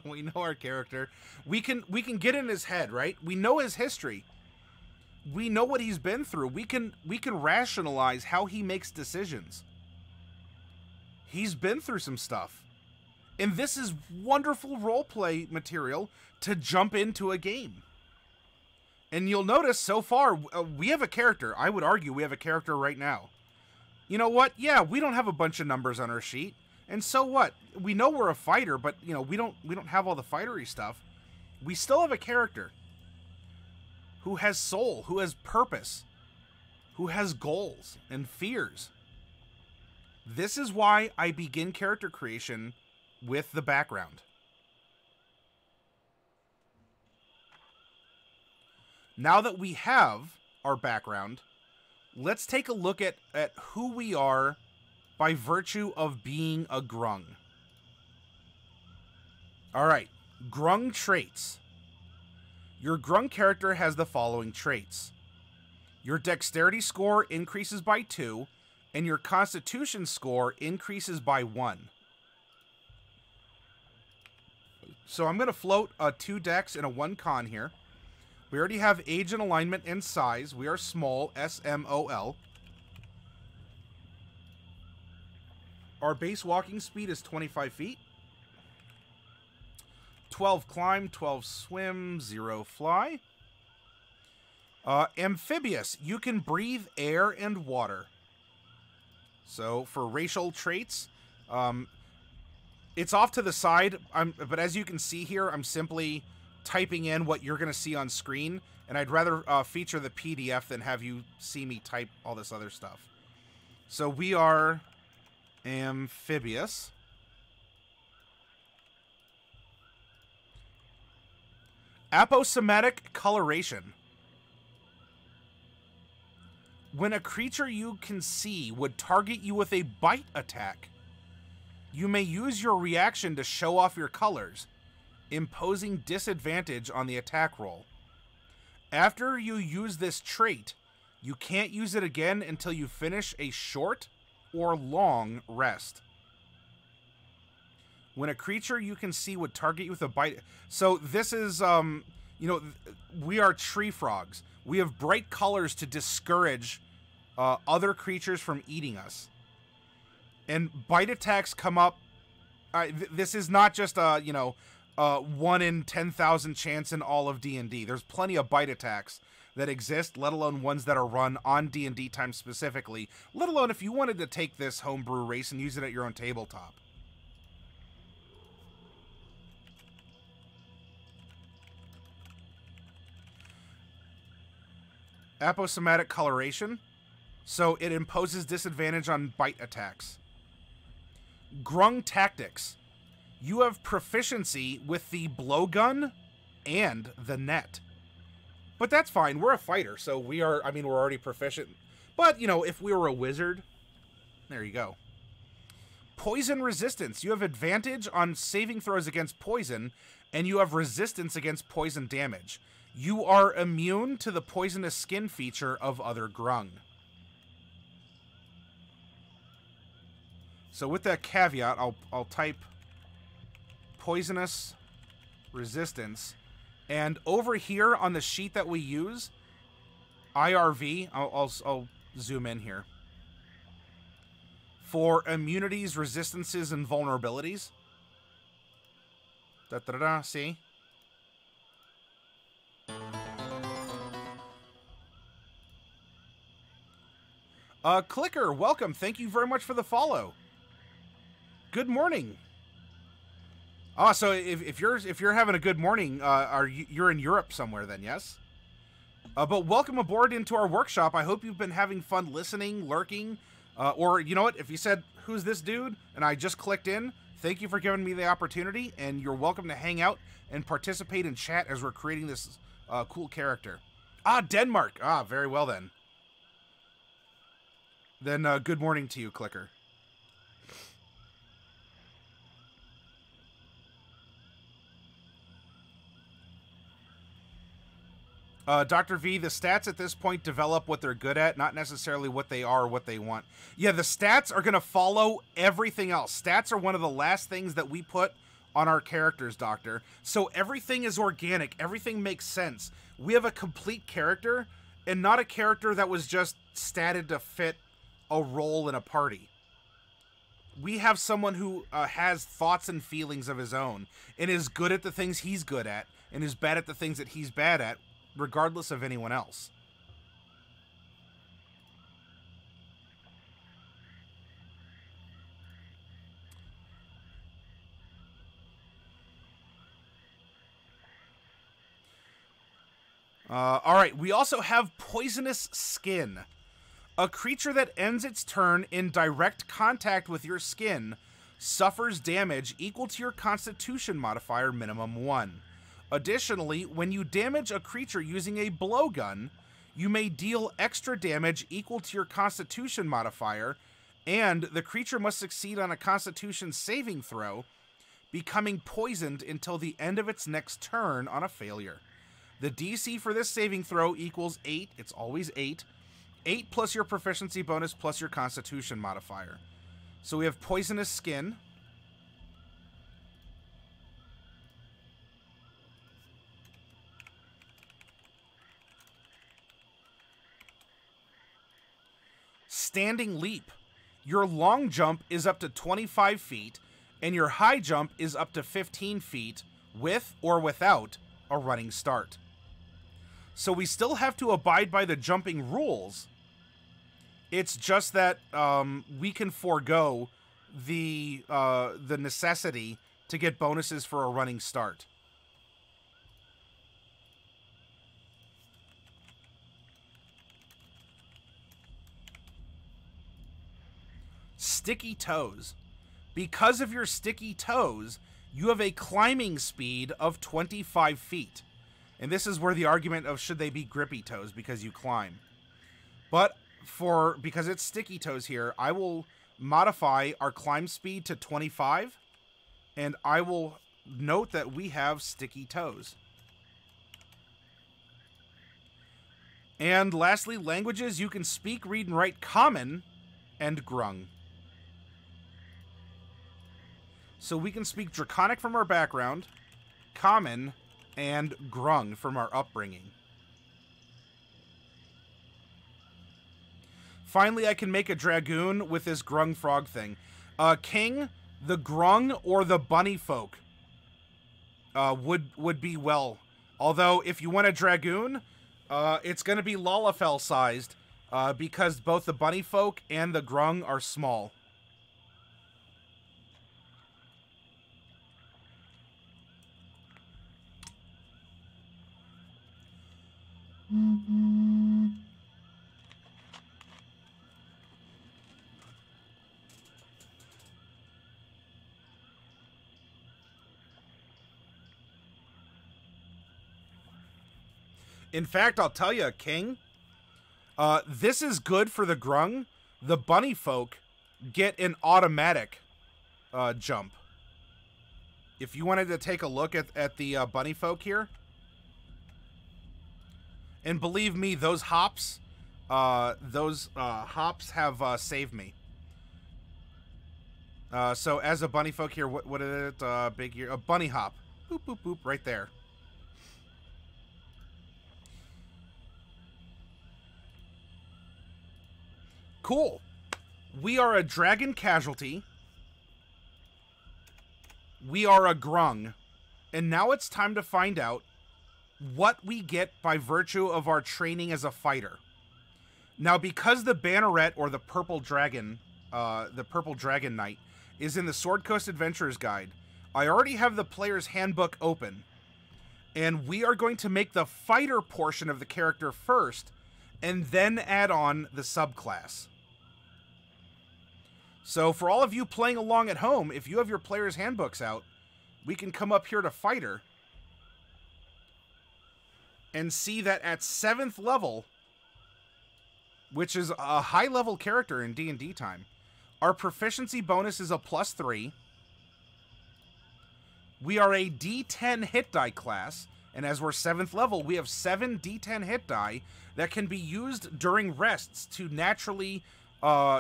we know our character. We can get in his head, right? We know his history. We know what he's been through. We can rationalize how he makes decisions. He's been through some stuff. And this is wonderful roleplay material to jump into a game. And you'll notice so far, we have a character. I would argue we have a character right now. You know what? Yeah, we don't have a bunch of numbers on our sheet. And so what? We know we're a fighter, but you know, we don't have all the fightery stuff. We still have a character who has soul, who has purpose, who has goals and fears. This is why I begin character creation with the background. Now that we have our background, let's take a look at who we are by virtue of being a Grung. All right, Groung Traits. Your Grung character has the following traits. Your dexterity score increases by 2, and your constitution score increases by 1. So I'm going to float a 2 dex and a 1 con here. We already have age and alignment and size. We are small, S-M-O-L. Our base walking speed is 25 feet. 12 climb, 12 swim, 0 fly. Amphibious. You can breathe air and water. So for racial traits, it's off to the side. But as you can see here, I'm simply typing in what you're going to see on screen, and I'd rather feature the PDF than have you see me type all this other stuff. So we are amphibious. Aposematic coloration. When a creature you can see would target you with a bite attack, you may use your reaction to show off your colors, imposing disadvantage on the attack roll. After you use this trait, you can't use it again until you finish a short or long rest. When a creature you can see would target you with a bite... So this is, you know, we are tree frogs. We have bright colors to discourage other creatures from eating us. And bite attacks come up... this is not just, you know, 1 in 10,000 chance in all of D&D. There's plenty of bite attacks that exist, let alone ones that are run on D&D time specifically, let alone if you wanted to take this homebrew race and use it at your own tabletop. Aposematic coloration. So it imposes disadvantage on bite attacks. Grung tactics. You have proficiency with the blowgun and the net. But that's fine. We're a fighter, so we are, I mean, we're already proficient. But, you know, if we were a wizard, there you go. Poison resistance. You have advantage on saving throws against poison, and you have resistance against poison damage. You are immune to the poisonous skin feature of other Grung. So with that caveat, I'll type poisonous resistance, and over here on the sheet that we use, IRV, I'll zoom in here, for immunities, resistances, and vulnerabilities. See? Clicker, welcome. Thank you very much for the follow. Good morning. Oh, so if you're having a good morning, you're in Europe somewhere then, yes? But welcome aboard into our workshop. I hope you've been having fun listening, lurking, or you know what? If you said, who's this dude? And I just clicked in, thank you for giving me the opportunity, and you're welcome to hang out and participate in chat as we're creating this cool character. Ah, Denmark. Ah, very well then. Then good morning to you, Clicker. Dr. V, the stats at this point develop what they're good at, not necessarily what they are or what they want. Yeah, the stats are going to follow everything else. Stats are one of the last things that we put on our characters, Doctor. So everything is organic. Everything makes sense. We have a complete character and not a character that was just statted to fit a role in a party. We have someone who has thoughts and feelings of his own and is good at the things he's good at and is bad at the things that he's bad at, regardless of anyone else. All right, we also have Poisonous Skin. A creature that ends its turn in direct contact with your skin suffers damage equal to your Constitution modifier minimum 1. Additionally, when you damage a creature using a blowgun, you may deal extra damage equal to your Constitution modifier, and the creature must succeed on a Constitution saving throw, becoming poisoned until the end of its next turn on a failure. The DC for this saving throw equals 8. It's always 8. 8 plus your proficiency bonus plus your Constitution modifier. So we have Poisonous Skin. Standing Leap. Your long jump is up to 25 feet, and your high jump is up to 15 feet, with or without a running start. So we still have to abide by the jumping rules. It's just that we can forego the necessity to get bonuses for a running start. Sticky Toes. Because of your sticky toes, you have a climbing speed of 25 feet. And this is where the argument of should they be grippy toes because you climb. But because it's sticky toes here, I will modify our climb speed to 25, and I will note that we have sticky toes. And lastly, languages. You can speak, read, and write Common and Grung. So we can speak Draconic from our background, Common, and Grung from our upbringing. Finally, I can make a Dragoon with this Grung frog thing. King, the Grung or the bunny folk would be well. Although, if you want a Dragoon, it's going to be Lalafell sized because both the bunny folk and the Grung are small. In fact, I'll tell you, King, this is good for the Grung. The bunny folk get an automatic jump. If you wanted to take a look at the bunny folk here, and believe me, those hops have saved me. So as a bunny folk here, what is it? Big ear, a bunny hop, boop boop boop, right there. Cool. We are a dragon casualty. We are a Grung, and now it's time to find out what we get by virtue of our training as a fighter. Now, because the Banneret, or the Purple Dragon Knight, is in the Sword Coast Adventurers Guide, I already have the player's handbook open. And we are going to make the fighter portion of the character first, and then add on the subclass. So for all of you playing along at home, if you have your player's handbooks out, we can come up here to fighter and see that at 7th level, which is a high level character in D&D time, our proficiency bonus is a +3. We are a D10 hit die class, and as we're 7th level, we have 7 D10 hit die that can be used during rests to naturally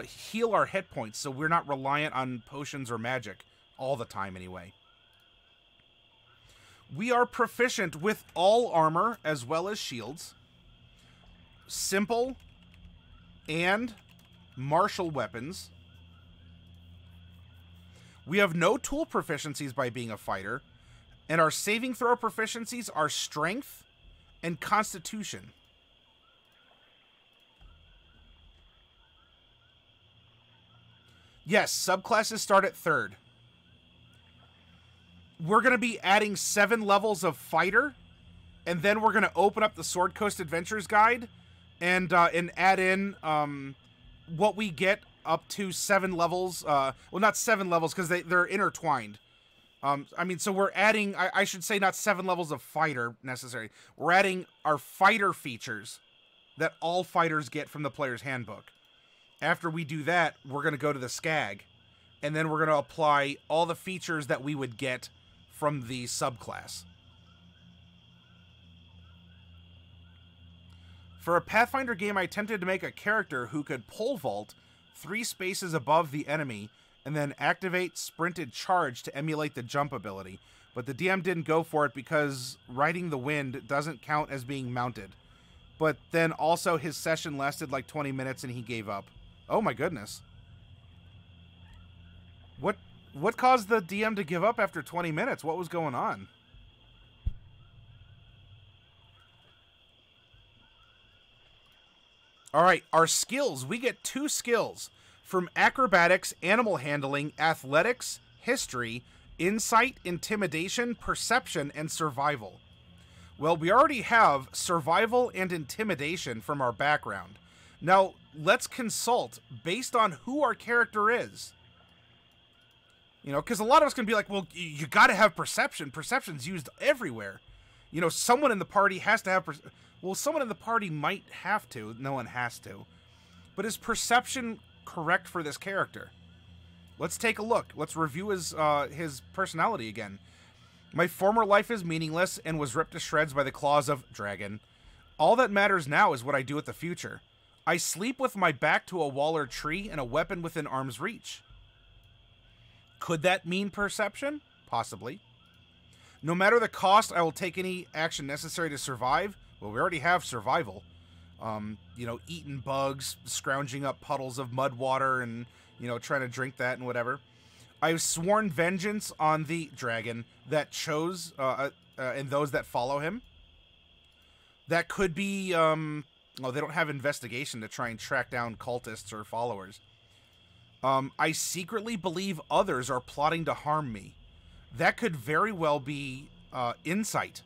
heal our hit points, so we're not reliant on potions or magic all the time anyway. We are proficient with all armor as well as shields, simple and martial weapons. We have no tool proficiencies by being a fighter, and our saving throw proficiencies are strength and constitution. Yes, subclasses start at 3rd. We're going to be adding 7 levels of fighter, and then we're going to open up the Sword Coast Adventures guide and add in what we get up to 7 levels. Well, not 7 levels because they're intertwined. I mean, so we're adding, I should say not 7 levels of fighter necessary. We're adding our fighter features that all fighters get from the player's handbook. After we do that, we're going to go to the SCAG, and then we're going to apply all the features that we would get from the subclass. For a Pathfinder game, I attempted to make a character who could pole vault 3 spaces above the enemy and then activate sprinted charge to emulate the jump ability. But the DM didn't go for it because riding the wind doesn't count as being mounted. But then also his session lasted like 20 minutes and he gave up. Oh my goodness. What caused the DM to give up after 20 minutes? What was going on? All right, our skills. We get 2 skills from acrobatics, animal handling, athletics, history, insight, intimidation, perception, and survival. Well, we already have survival and intimidation from our background. Now, let's consult based on who our character is. You know, because a lot of us can be like, well, you got to have perception. Perception's used everywhere. You know, someone in the party has to have... Well, someone in the party might have to. No one has to. But is perception correct for this character? Let's take a look. Let's review his personality again. My former life is meaningless and was ripped to shreds by the claws of dragon. All that matters now is what I do with the future. I sleep with my back to a wall or tree and a weapon within arm's reach. Could that mean perception? Possibly. No matter the cost, I will take any action necessary to survive. Well, we already have survival. You know, eating bugs, scrounging up puddles of mud water and, you know, trying to drink that and whatever. I've sworn vengeance on the dragon that chose, and those that follow him. That could be, oh, they don't have investigation to try and track down cultists or followers. I secretly believe others are plotting to harm me. That could very well be insight,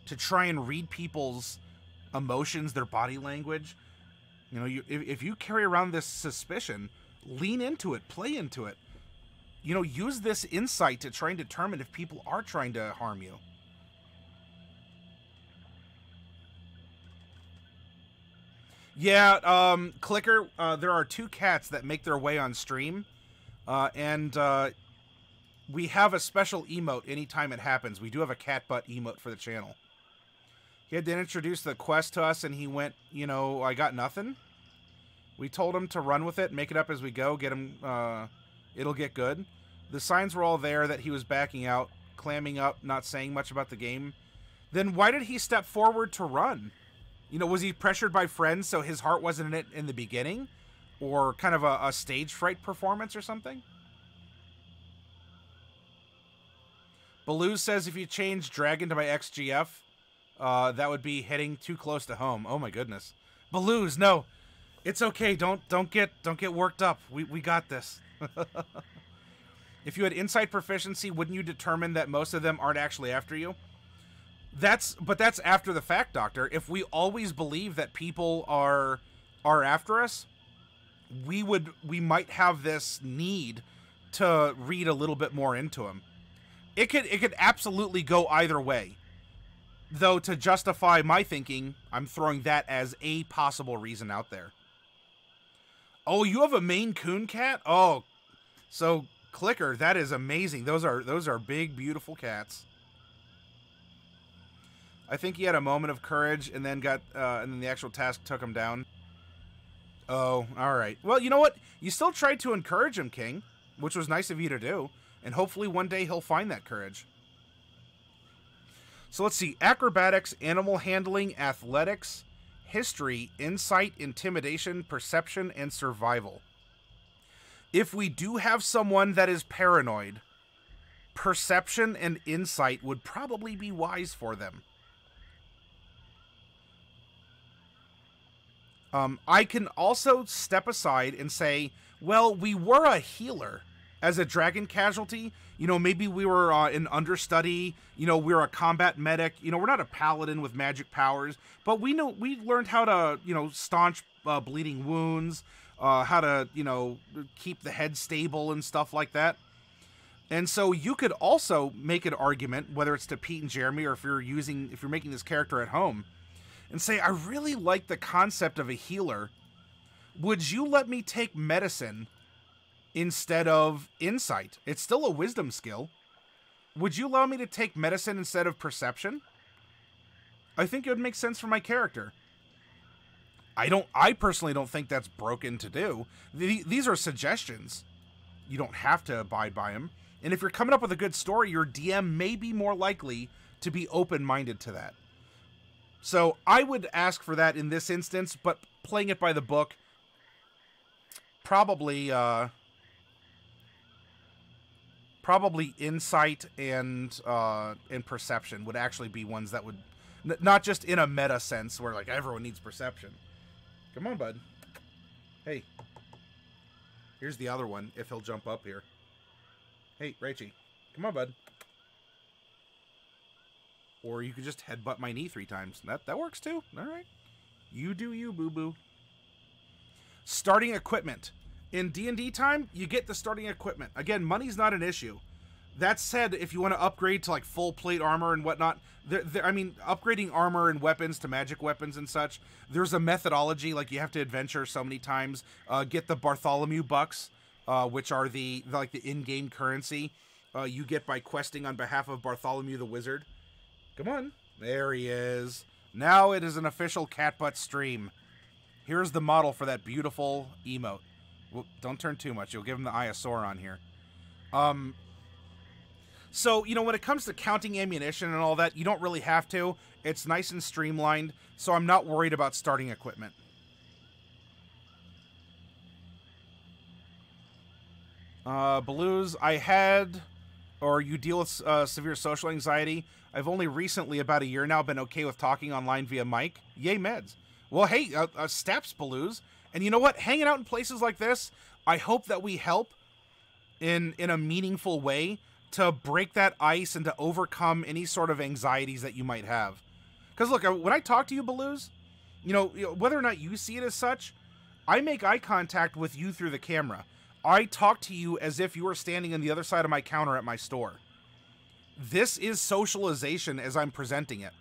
to try and read people's emotions, their body language. You know, if you carry around this suspicion, lean into it, play into it. You know, use this insight to try and determine if people are trying to harm you. Yeah, Clicker, there are 2 cats that make their way on stream, and we have a special emote anytime it happens. We do have a cat butt emote for the channel. He had to introduce the quest to us, and he went, you know, I got nothing. We told him to run with it, make it up as we go, get him, it'll get good. The signs were all there that he was backing out, clamming up, not saying much about the game. Then why did he step forward to run? You know, was he pressured by friends so his heart wasn't in it in the beginning? Or kind of a stage fright performance or something? Baloo says if you change Dragon to my XGF, that would be hitting too close to home. Oh my goodness. Baloo's, no. It's okay. Don't get worked up. We got this. If you had insight proficiency, wouldn't you determine that most of them aren't actually after you? But that's after the fact, Doctor. If we always believe that people are after us, we might have this need to read a little bit more into him. It could absolutely go either way. Though, to justify my thinking, I'm throwing that as a possible reason out there. Oh, you have a Maine Coon cat? Oh, so Clicker, that is amazing. Those are big, beautiful cats. I think he had a moment of courage and then and then the actual task took him down. Oh, all right. Well, you know what? You still tried to encourage him, King, which was nice of you to do, and hopefully one day he'll find that courage. So let's see. Acrobatics, animal handling, athletics, history, insight, intimidation, perception, and survival. If we do have someone that is paranoid, perception and insight would probably be wise for them. I can also step aside and say, well, we were a healer as a dragon casualty. You know, maybe we were an understudy. You know, we're a combat medic. You know, we're not a paladin with magic powers, but we learned how to, you know, staunch bleeding wounds, how to, you know, keep the head stable and stuff like that. And so you could also make an argument, whether it's to Pete and Jeremy or if you're making this character at home, and say, I really like the concept of a healer. Would you let me take medicine instead of insight? It's still a wisdom skill. Would you allow me to take medicine instead of perception? I think it would make sense for my character. I personally don't think that's broken to do. These are suggestions. You don't have to abide by them. And if you're coming up with a good story, your DM may be more likely to be open-minded to that. So I would ask for that in this instance, but playing it by the book, probably insight and perception would actually be ones that would, not just in a meta sense where like everyone needs perception. Come on, bud. Hey, here's the other one if he'll jump up here. Hey, Rachie, come on, bud. Or you could just headbutt my knee 3 times. That works too. All right. You do you, boo-boo. Starting equipment. In D&D time, you get the starting equipment. Again, money's not an issue. That said, if you want to upgrade to like full plate armor and whatnot, I mean, upgrading armor and weapons to magic weapons and such, there's a methodology. Like you have to adventure so many times. Get the Bartholomew bucks, which are the in-game currency you get by questing on behalf of Bartholomew the Wizard. Come on. There he is. Now it is an official Catbutt stream. Here's the model for that beautiful emote. Well, don't turn too much. You'll give him the Eye of Sauron here. So, you know, when it comes to counting ammunition and all that, you don't really have to. It's nice and streamlined, so I'm not worried about starting equipment. Blues, you deal with severe social anxiety. I've only recently, about a year now, been okay with talking online via mic. Yay, meds. Well, hey, steps, Blues. And you know what? Hanging out in places like this, I hope that we help in a meaningful way to break that ice and to overcome any sort of anxieties that you might have. Because look, when I talk to you, Blues, you know, whether or not you see it as such, I make eye contact with you through the camera. I talk to you as if you were standing on the other side of my counter at my store. This is socialization as I'm presenting it,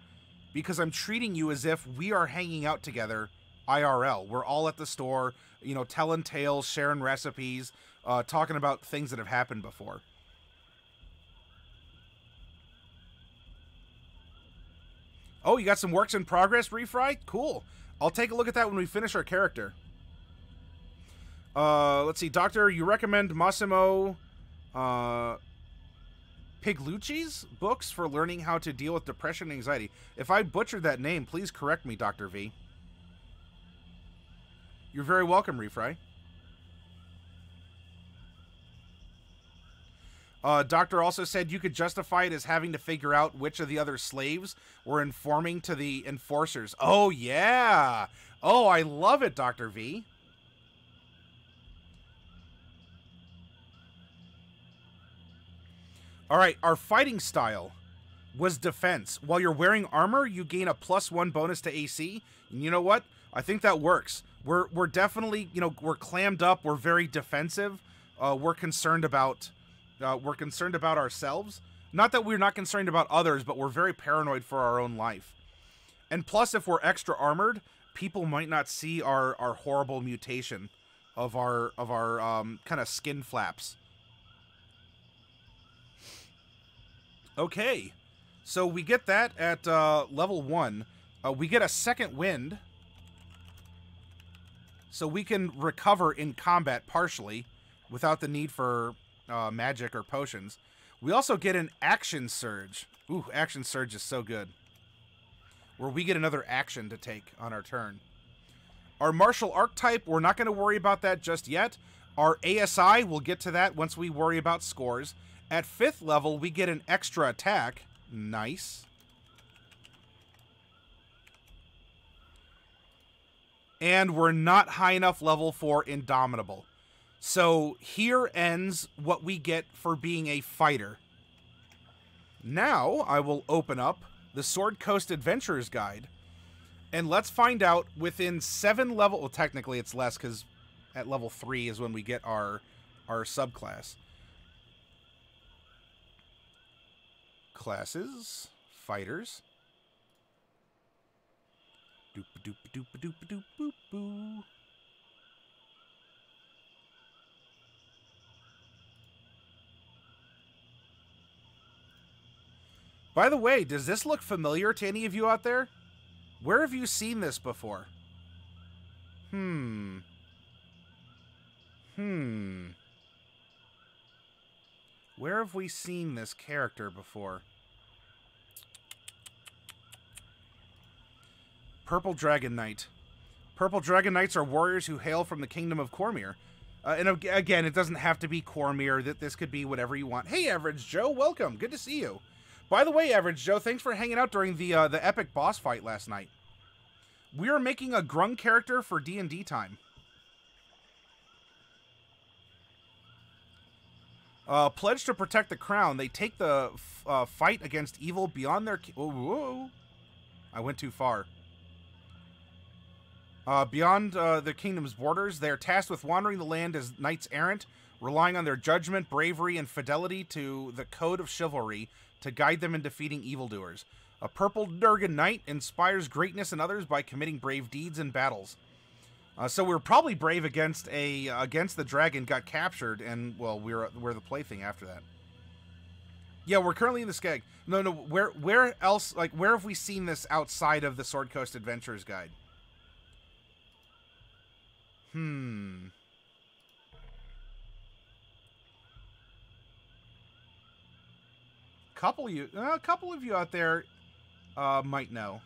because I'm treating you as if we are hanging out together IRL. We're all at the store, you know, telling tales, sharing recipes, talking about things that have happened before. Oh, you got some works in progress, Refry? Cool. I'll take a look at that when we finish our character. Let's see. Doctor, you recommend Massimo Piglucci's books for learning how to deal with depression and anxiety. If I butchered that name, please correct me, Dr. V. You're very welcome, Refry. Doctor also said you could justify it as having to figure out which of the other slaves were informing to the enforcers. Oh, yeah. Oh, I love it, Dr. V. All right, our fighting style. was defense. While you're wearing armor, you gain a +1 bonus to AC. And you know what? I think that works. We're definitely, you know, we're clammed up. We're very defensive. We're concerned about ourselves. Not that we're not concerned about others, but we're very paranoid for our own life. And plus, if we're extra armored, people might not see our horrible mutation of our kind of skin flaps. Okay, so we get that at level 1. We get a second wind, so we can recover in combat partially without the need for magic or potions. We also get an action surge. Ooh, action surge is so good. Where we get another action to take on our turn. Our martial archetype, we're not going to worry about that just yet. Our ASI, we'll get to that once we worry about scores. At 5th level, we get an extra attack. Nice. And we're not high enough level for Indomitable. So here ends what we get for being a fighter. Now I will open up the Sword Coast Adventurer's Guide, and let's find out within 7 level, well, technically it's less because at level 3 is when we get our subclass. Classes, fighters. Doop-a-doop-a-doop-a-doop-a-doop-a-doop-boo. By the way, does this look familiar to any of you out there? Where have you seen this before? Where have we seen this character before? Purple Dragon Knight. Purple Dragon Knights are warriors who hail from the kingdom of Cormyr. And again, it doesn't have to be Cormyr. This could be whatever you want. Hey, Average Joe, welcome. Good to see you. By the way, Average Joe, thanks for hanging out during the epic boss fight last night. We are making a Grung character for D&D time. Pledge to protect the crown. They take the fight against evil beyond their... Whoa. I went too far. Beyond the kingdom's borders, they are tasked with wandering the land as knights errant, relying on their judgment, bravery, and fidelity to the code of chivalry to guide them in defeating evildoers. A purple Dragon Knight inspires greatness in others by committing brave deeds in battles. So we're probably brave against the dragon, got captured, and well, we're the plaything after that. Yeah, we're currently in the Skeg. No, where else? Like, where have we seen this outside of the Sword Coast Adventurer's Guide? A couple of you out there might know.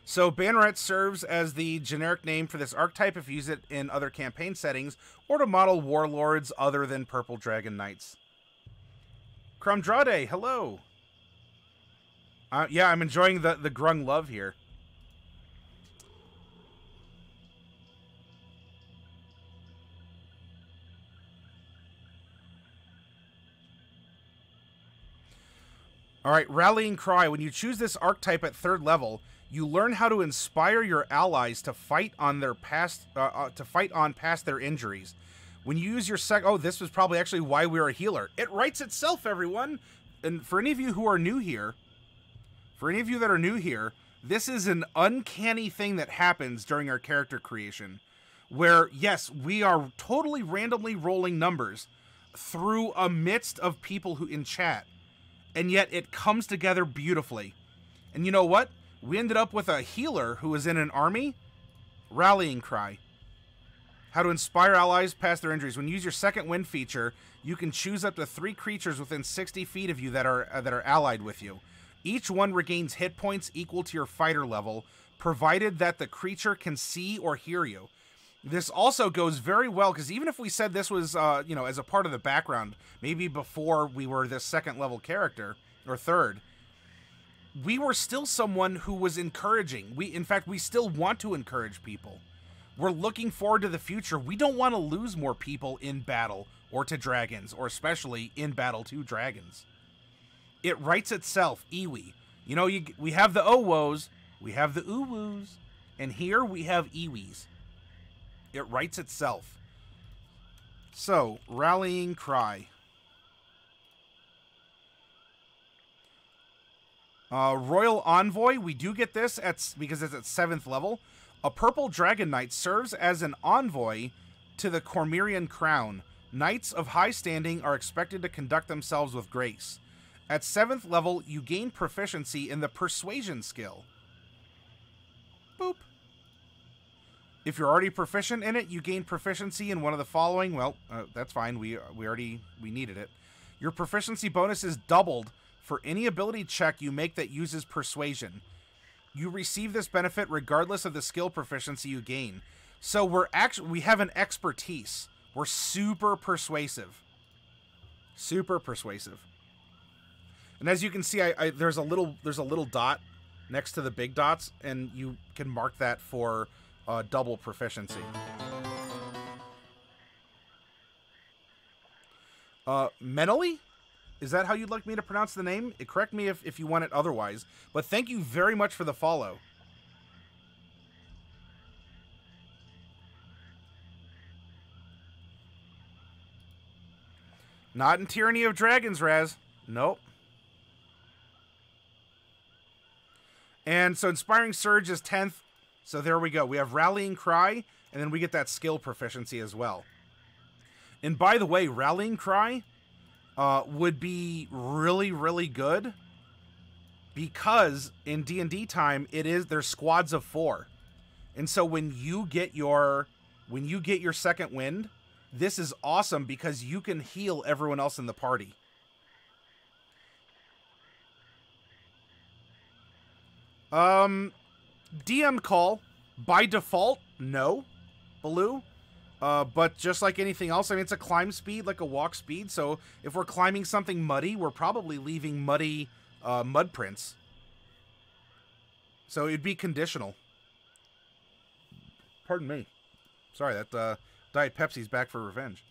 So Banneret serves as the generic name for this archetype if you use it in other campaign settings or to model warlords other than Purple Dragon Knights. Crumdrade, hello. Yeah, I'm enjoying the Grung love here. All right, Rallying Cry. When you choose this archetype at 3rd level, you learn how to inspire your allies to fight on past their injuries. When you use your this was probably actually why we're a healer. It writes itself, everyone. And for any of you who are new here, this is an uncanny thing that happens during our character creation, where yes, we are totally randomly rolling numbers through a midst of people who in chat. And yet it comes together beautifully. And you know what? We ended up with a healer who was in an army. Rallying Cry. How to inspire allies past their injuries. When you use your second wind feature, you can choose up to 3 creatures within 60 feet of you that are allied with you. Each one regains hit points equal to your fighter level, provided that the creature can see or hear you. This also goes very well, because even if we said this was, as a part of the background, maybe before we were this 2nd level character, or 3rd, we were still someone who was encouraging. In fact, we still want to encourage people. We're looking forward to the future. We don't want to lose more people in battle or to dragons, or especially in battle to dragons. It writes itself, iwi. You know, we have the owos, we have the uwus, and here we have iwis. It writes itself. So, rallying cry. Royal Envoy, we do get this because it's at 7th level. A purple dragon knight serves as an envoy to the Cormyrean crown. Knights of high standing are expected to conduct themselves with grace. At 7th level, you gain proficiency in the persuasion skill. Boop. If you're already proficient in it, you gain proficiency in one of the following. Well, that's fine. We needed it. Your proficiency bonus is doubled for any ability check you make that uses persuasion. You receive this benefit regardless of the skill proficiency you gain. So we have an expertise. We're super persuasive. Super persuasive. And as you can see, there's a little dot next to the big dots, and you can mark that for double proficiency. Menoli? Is that how you'd like me to pronounce the name? Correct me if you want it otherwise. But thank you very much for the follow. Not in Tyranny of Dragons, Raz. Nope. And so Inspiring Surge is 10th. So there we go. We have Rallying Cry, and then we get that skill proficiency as well. And by the way, Rallying Cry would be really, really good because in D&D time, there's squads of 4. And so when you get your second wind, this is awesome because you can heal everyone else in the party. DM call by default, no, Baloo. But just like anything else, I mean, it's a climb speed, like a walk speed. So if we're climbing something muddy, we're probably leaving muddy mud prints. So it'd be conditional. Pardon me. Sorry, that Diet Pepsi's back for revenge.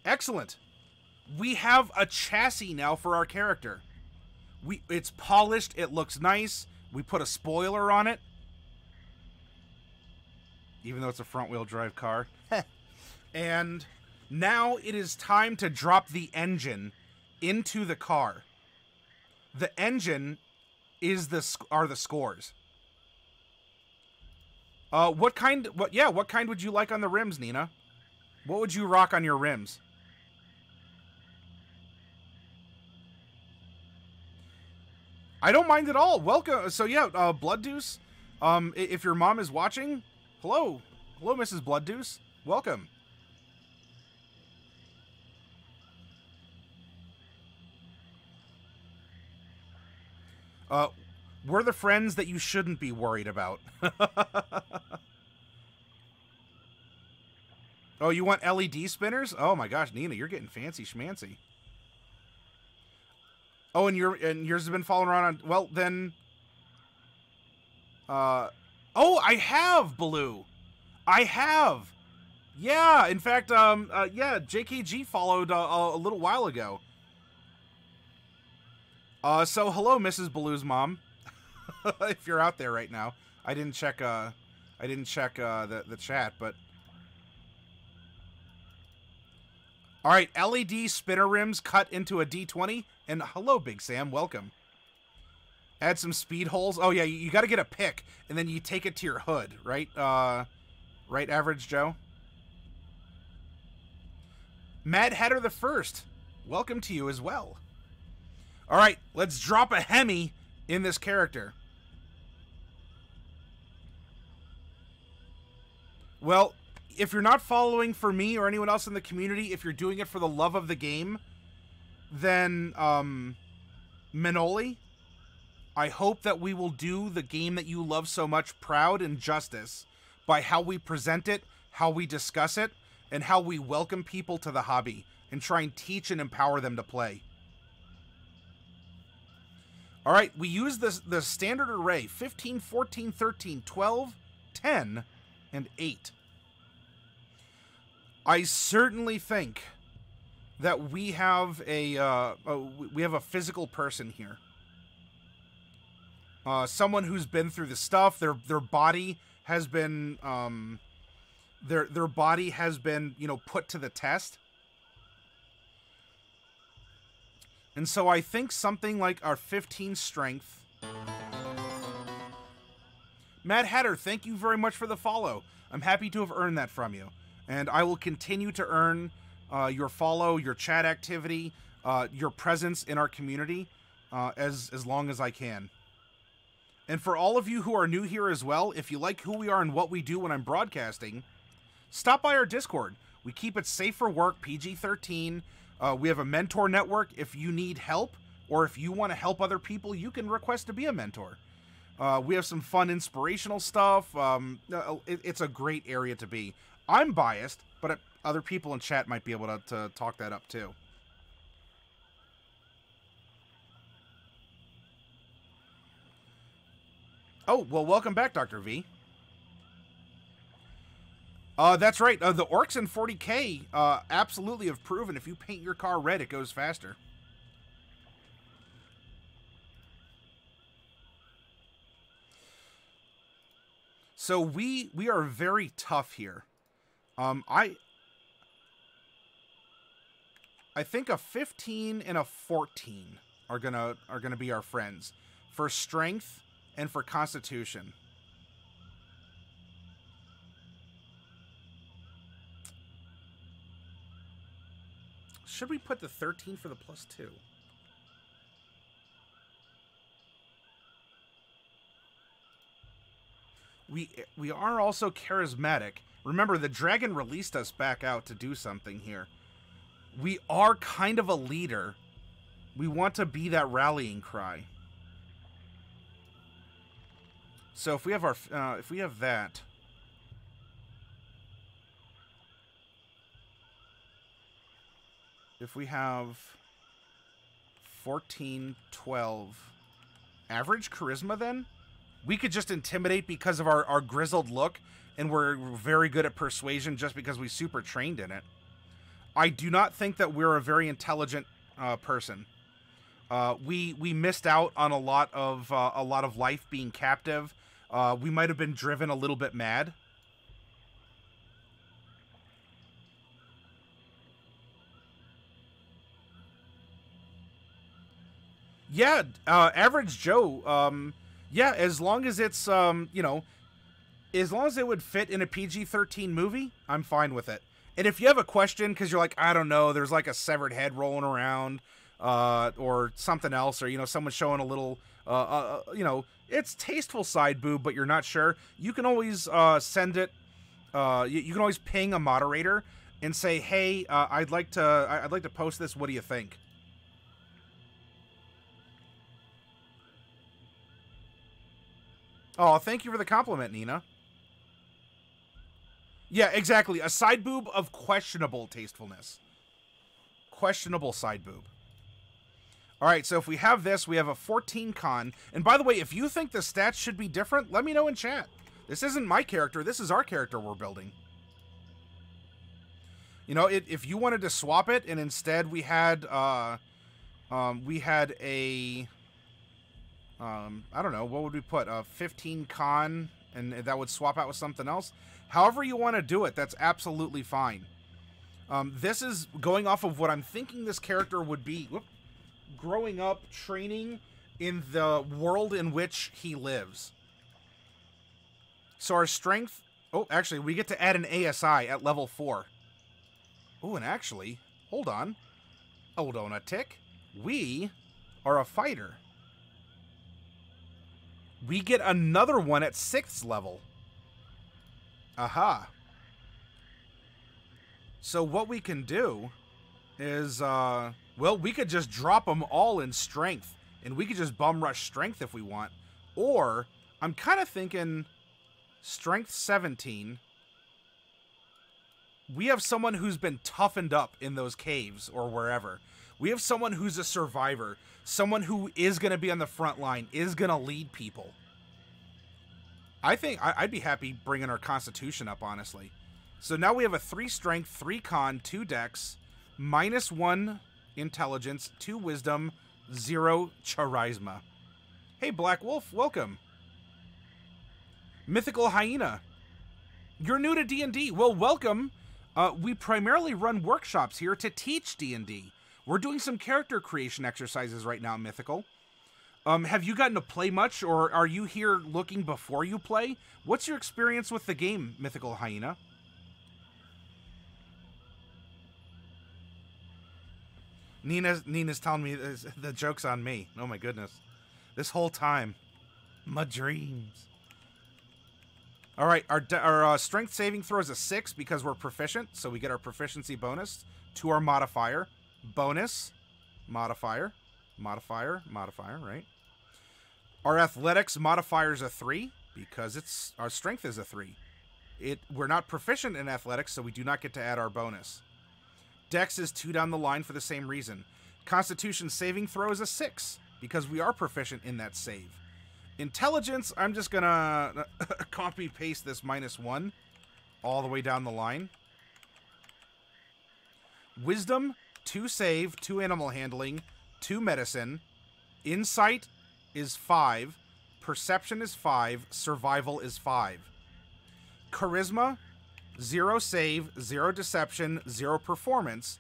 Excellent. We have a chassis now for our character. It's polished. It looks nice. We put a spoiler on it. Even though it's a front-wheel drive car. And now it is time to drop the engine into the car. The engine are the scores. What kind would you like on the rims, Nina? What would you rock on your rims? I don't mind at all. Welcome. So yeah, Blood Deuce. If your mom is watching, hello, Mrs. Blood Deuce. Welcome. We're the friends that you shouldn't be worried about. Oh, you want LED spinners? Oh my gosh, Nina, you're getting fancy schmancy. Oh, and yours has been following around on... Well, then... Oh, I have, Baloo! I have! Yeah, in fact, yeah, JKG followed a little while ago. So hello, Mrs. Baloo's mom. If you're out there right now. I didn't check the chat, but... Alright, LED spinner rims cut into a D20. And hello, Big Sam. Welcome. Add some speed holes. Oh, yeah, you got to get a pick. And then you take it to your hood, right? Right, Average Joe? Mad Hatter the First. Welcome to you as well. Alright, let's drop a Hemi in this character. Well... If you're not following for me or anyone else in the community, if you're doing it for the love of the game, then, Menoli, I hope that we will do the game that you love so much proud and justice by how we present it, how we discuss it, and how we welcome people to the hobby and try and teach and empower them to play. All right, we use the standard array, 15, 14, 13, 12, 10, and 8. I certainly think that we have a physical person here. Someone who's been through the stuff. Their body has been their body has been, you know, put to the test. And so I think something like our 15 strength. Mad Hatter, thank you very much for the follow. I'm happy to have earned that from you. And I will continue to earn your follow, your chat activity, your presence in our community as long as I can. And for all of you who are new here as well, if you like who we are and what we do when I'm broadcasting, stop by our Discord. We keep it safe for work, PG-13. We have a mentor network. If you need help or if you want to help other people, you can request to be a mentor. We have some fun inspirational stuff. It's a great area to be. I'm biased, but other people in chat might be able to talk that up too. Oh, well, welcome back, Dr. V. That's right. The orcs in 40K absolutely have proven if you paint your car red, it goes faster. So we are very tough here. I think a 15 and a 14 are gonna be our friends for strength and for constitution. Should we put the 13 for the +2? We are also charismatic. Remember, the dragon released us back out to do something here. We are kind of a leader. We want to be that rallying cry. So if we have our if we have that, if we have 14, 12, average charisma, then we could just intimidate because of our grizzled look, and we're very good at persuasion just because we super trained in it. I do not think that we're a very intelligent person. We missed out on a lot of life being captive. We might have been driven a little bit mad. Yeah, average Joe. Yeah, as long as it's you know, as long as it would fit in a PG-13 movie, I'm fine with it. And if you have a question, because you're like, I don't know, there's like a severed head rolling around, or something else, or, you know, someone showing a little, you know, it's tasteful side boob, but you're not sure, you can always send it, you can always ping a moderator and say, hey, I'd like to post this, what do you think? Oh, thank you for the compliment, Nina. Yeah, exactly. A side boob of questionable tastefulness. Questionable side boob. All right, so if we have this, we have a 14 con. And by the way, if you think the stats should be different, let me know in chat. This isn't my character. This is our character we're building. You know, if you wanted to swap it and instead we had a... I don't know, what would we put? 15 con, and that would swap out with something else? However you want to do it, that's absolutely fine. This is going off of what I'm thinking this character would be growing up, training in the world in which he lives. So our strength... Oh, actually, we get to add an ASI at level 4. Oh, and actually, hold on a tick. We are a fighter. We get another one at 6th level. Aha. So what we can do is, well, we could just drop them all in strength, and we could just bum rush strength if we want. Or, I'm kind of thinking strength 17. We have someone who's been toughened up in those caves or wherever. We have someone who's a survivor. Someone who is going to be on the front line, is going to lead people. I think I'd be happy bringing our Constitution up, honestly. So now we have a 3 Strength, 3 Con, 2 Dex, -1 Intelligence, 2 Wisdom, 0 Charisma. Hey, Black Wolf, welcome. Mythical Hyena. You're new to D&D. Well, welcome. We primarily run workshops here to teach D&D. We're doing some character creation exercises right now, Mythical. Have you gotten to play much, or are you here looking before you play? What's your experience with the game, Mythical Hyena? Nina's telling me the joke's on me. Oh my goodness. This whole time. My dreams. Alright, our strength saving throw is a 6 because we're proficient, so we get our proficiency bonus to our modifier. Bonus, modifier, modifier, modifier, right? Our athletics modifier is a 3 because our strength is a 3. We're not proficient in athletics, so we do not get to add our bonus. Dex is 2 down the line for the same reason. Constitution saving throw is a 6 because we are proficient in that save. Intelligence, I'm just gonna copy paste this -1 all the way down the line. Wisdom, 2 save, 2 animal handling, 2 medicine. Insight is 5. Perception is 5. Survival is 5. Charisma, 0 save, 0 deception, 0 performance.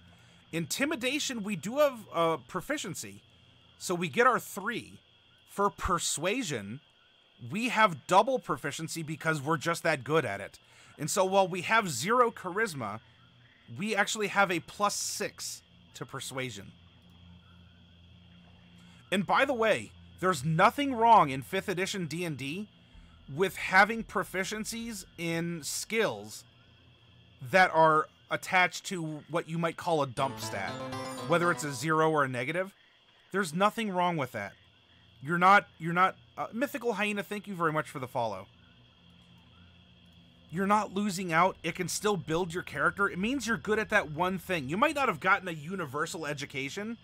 Intimidation, we do have proficiency, so we get our 3. For persuasion, we have double proficiency because we're just that good at it. And so while we have 0 charisma, we actually have a +6 to persuasion. And by the way, there's nothing wrong in 5th edition D&D with having proficiencies in skills that are attached to what you might call a dump stat. Whether it's a 0 or a negative, there's nothing wrong with that. You're not, Mythical Hyena, thank you very much for the follow. You're not losing out. It can still build your character. It means you're good at that one thing. You might not have gotten a universal education,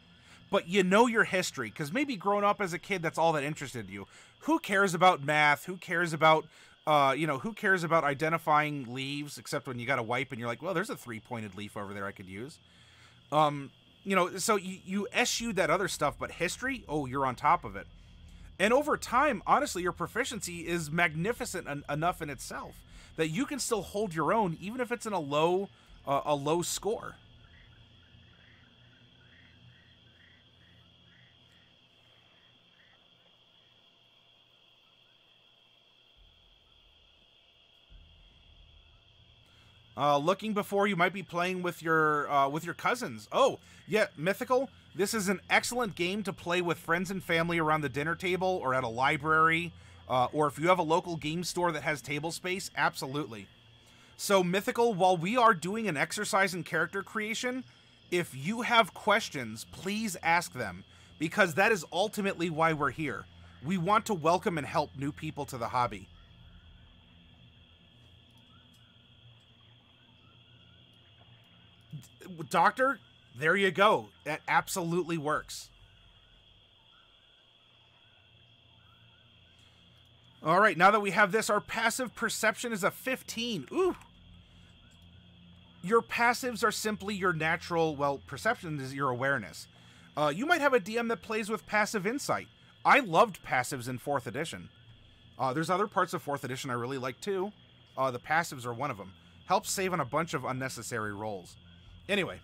but you know your history, because maybe growing up as a kid, that's all that interested you. Who cares about math? Who cares about, who cares about identifying leaves, except when you got a wipe and you're like, well, there's a 3-pointed leaf over there I could use. So you eschew that other stuff, but history, oh, you're on top of it. And over time, honestly, your proficiency is magnificent enough in itself that you can still hold your own, even if it's in a low score. Looking before you might be playing with your cousins. Oh, yeah, Mythical. This is an excellent game to play with friends and family around the dinner table or at a library, or if you have a local game store that has table space, absolutely. So, Mythical, while we are doing an exercise in character creation, if you have questions, please ask them, because that is ultimately why we're here. We want to welcome and help new people to the hobby. Doctor, there you go. That absolutely works. All right, now that we have this, our passive perception is a 15. Ooh. Your passives are simply your natural, well, perception is your awareness. You might have a DM that plays with passive insight. I loved passives in 4th edition. There's other parts of 4th edition I really like too. The passives are one of them. Helps save on a bunch of unnecessary rolls. Anyway,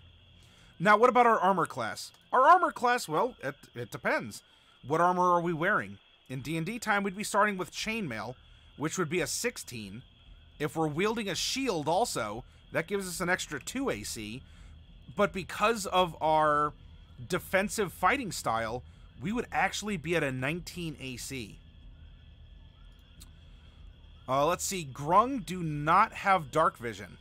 now what about our armor class? Our armor class, well, it depends. What armor are we wearing? In D&D time, we'd be starting with chainmail, which would be a 16. If we're wielding a shield also, that gives us an extra 2 AC. But because of our defensive fighting style, we would actually be at a 19 AC. Let's see, Grung do not have dark vision.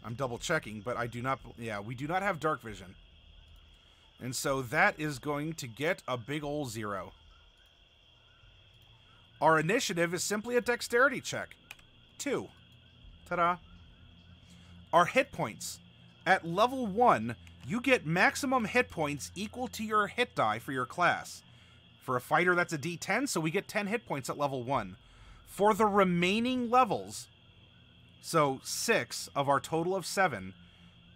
I'm double checking, but I do not, yeah, we do not have dark vision. And so that is going to get a big ol' 0. Our initiative is simply a dexterity check. 2. Ta-da. Our hit points. At level 1, you get maximum hit points equal to your hit die for your class. For a fighter, that's a D10, so we get 10 hit points at level 1. For the remaining levels, so 6 of our total of 7,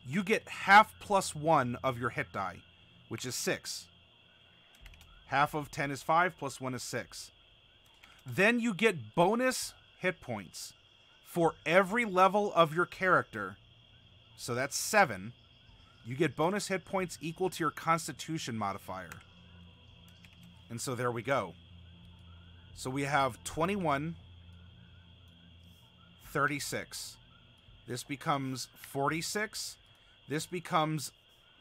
you get half plus 1 of your hit die, which is 6. Half of 10 is 5, plus 1 is 6. Then you get bonus hit points for every level of your character. So that's 7. You get bonus hit points equal to your Constitution modifier. And so there we go. So we have 21, 36. This becomes 46. This becomes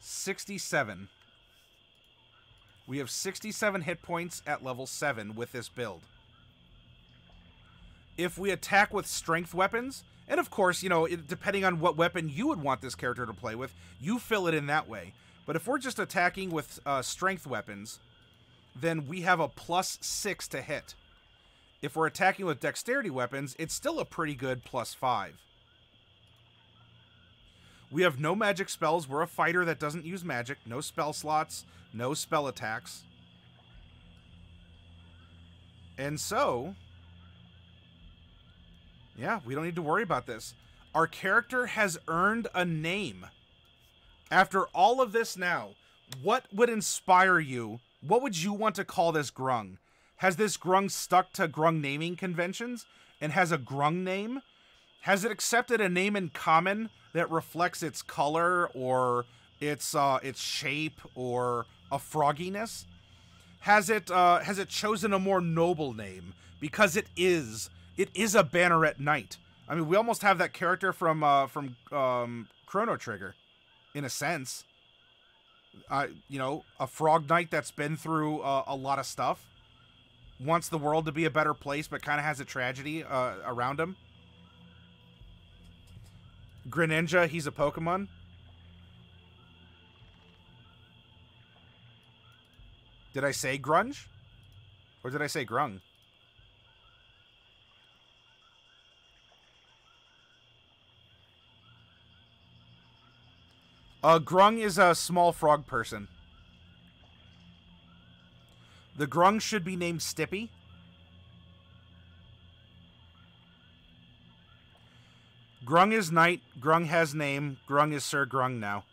67. We have 67 hit points at level 7 with this build. If we attack with strength weapons, and of course, you know, depending on what weapon you would want this character to play with, you fill it in that way. But if we're just attacking with strength weapons, then we have a +6 to hit. If we're attacking with dexterity weapons, it's still a pretty good +5. We have no magic spells. We're a fighter that doesn't use magic. No spell slots. No spell attacks. And so, yeah, we don't need to worry about this. Our character has earned a name. After all of this now, what would inspire you? What would you want to call this Grung? Has this Grung stuck to Grung naming conventions and has a Grung name? Has it accepted a name in common that reflects its color or its shape or a frogginess? Has it chosen a more noble name because it is a Banneret knight? I mean, we almost have that character from Chrono Trigger, in a sense. You know, a frog knight that's been through a lot of stuff, wants the world to be a better place, but kind of has a tragedy around him. Greninja, he's a Pokemon. Did I say grunge? Or did I say grung? Grung is a small frog person. The Grung should be named Stippy. Grung is knight. Grung has name. Grung is Sir Grung now.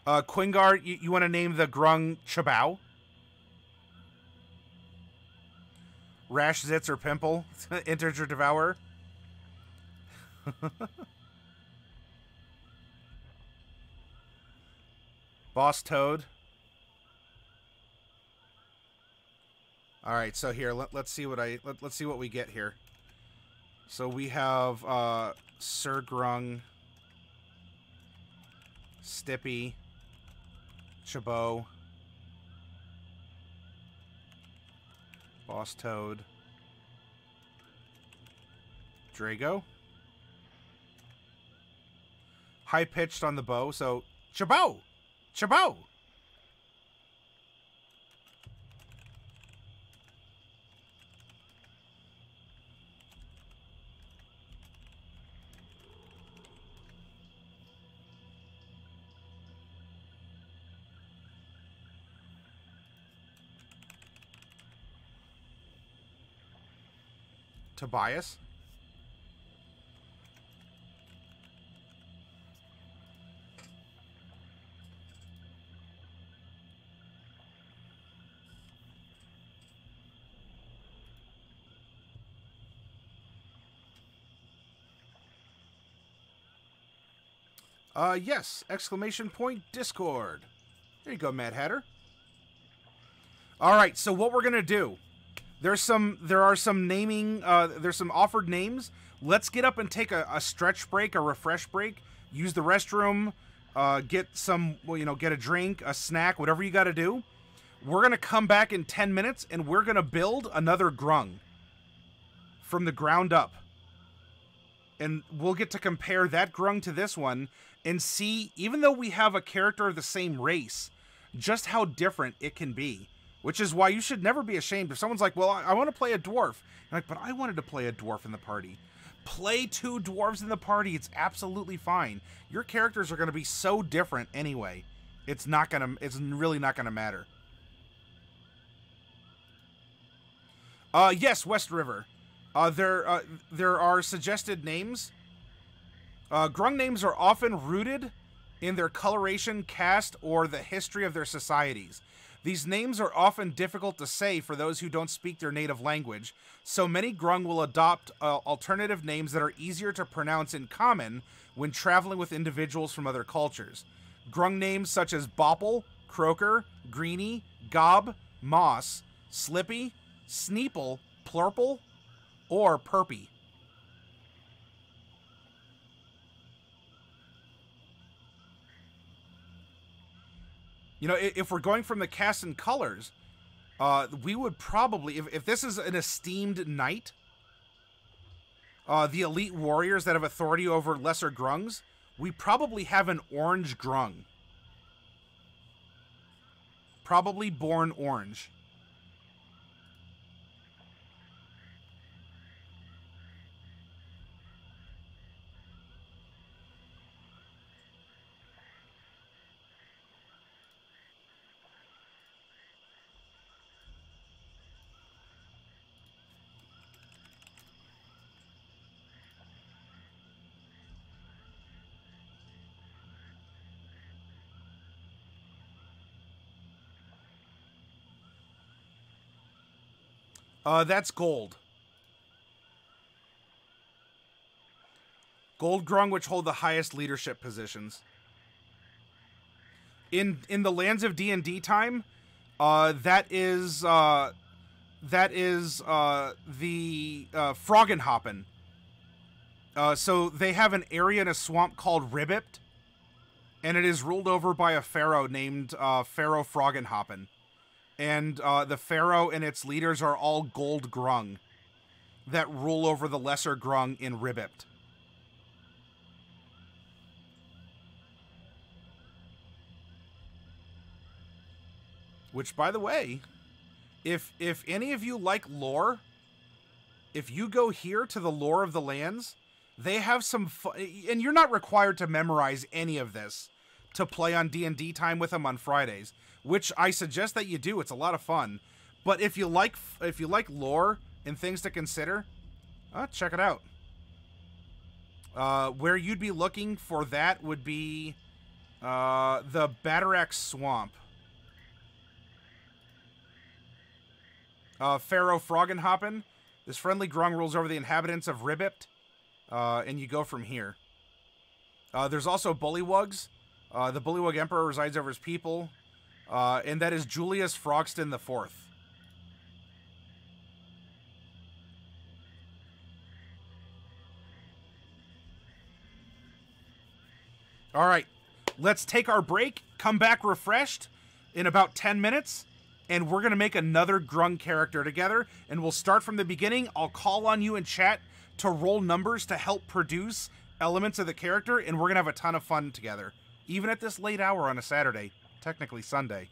Quingar, you want to name the Grung Chabao? Rash, Zitz, or Pimple? Integer Devourer? Boss Toad. All right, so here let's see what we get here. So we have Sir Grung, Stippy, Chabot, Boss Toad, Drago. High pitched on the bow, so Chabot! Chabot! Tobias. Yes! Exclamation point Discord. There you go, Mad Hatter. Alright, so what we're gonna do. There are some naming, there's some offered names. Let's get up and take a stretch break, a refresh break. Use the restroom, get some, get a drink, a snack, whatever you gotta do. We're gonna come back in 10 minutes and we're gonna build another Grung. From the ground up. And we'll get to compare that Grung to this one and see, even though we have a character of the same race, just how different it can be. Which is why you should never be ashamed. If someone's like, well, I want to play a dwarf. You're like, but I wanted to play a dwarf in the party. Play 2 dwarves in the party. It's absolutely fine. Your characters are going to be so different anyway. It's really not going to matter. Yes, West River. There are suggested names. Grung names are often rooted in their coloration, caste, or the history of their societies. These names are often difficult to say for those who don't speak their native language, so many Grung will adopt alternative names that are easier to pronounce in common when traveling with individuals from other cultures. Grung names such as Bopple, Croaker, Greenie, Gob, Moss, Slippy, Sneeple, Plurple, or Perpy. You know, if we're going from the cast and colors, we would probably, if this is an esteemed knight, the elite warriors that have authority over lesser grungs, we probably have an orange grung. Probably born orange. That's gold. Gold grung, which hold the highest leadership positions. In the lands of D&D time, that is the Froggenhoppen. So they have an area in a swamp called Ribbipt, and it is ruled over by a pharaoh named Pharaoh Froggenhoppen. And the pharaoh and its leaders are all gold grung that rule over the lesser grung in Ribbipt. Which, by the way, if any of you like lore, if you go here to the lore of the lands, they have some and you're not required to memorize any of this to play on D&D time with them on Fridays, which I suggest that you do. It's a lot of fun. But if you like lore and things to consider, check it out. Where you'd be looking for that would be the Banneret Swamp. Pharaoh Froggenhoppen. This friendly grung rules over the inhabitants of Ribbipt, and you go from here. There's also Bullywugs. The Bullywug Emperor resides over his people, and that is Julius Frogston IV. All right, let's take our break, come back refreshed in about 10 minutes, and we're going to make another grung character together, and we'll start from the beginning. I'll call on you in chat to roll numbers to help produce elements of the character, and we're going to have a ton of fun together, even at this late hour on a Saturday, technically Sunday.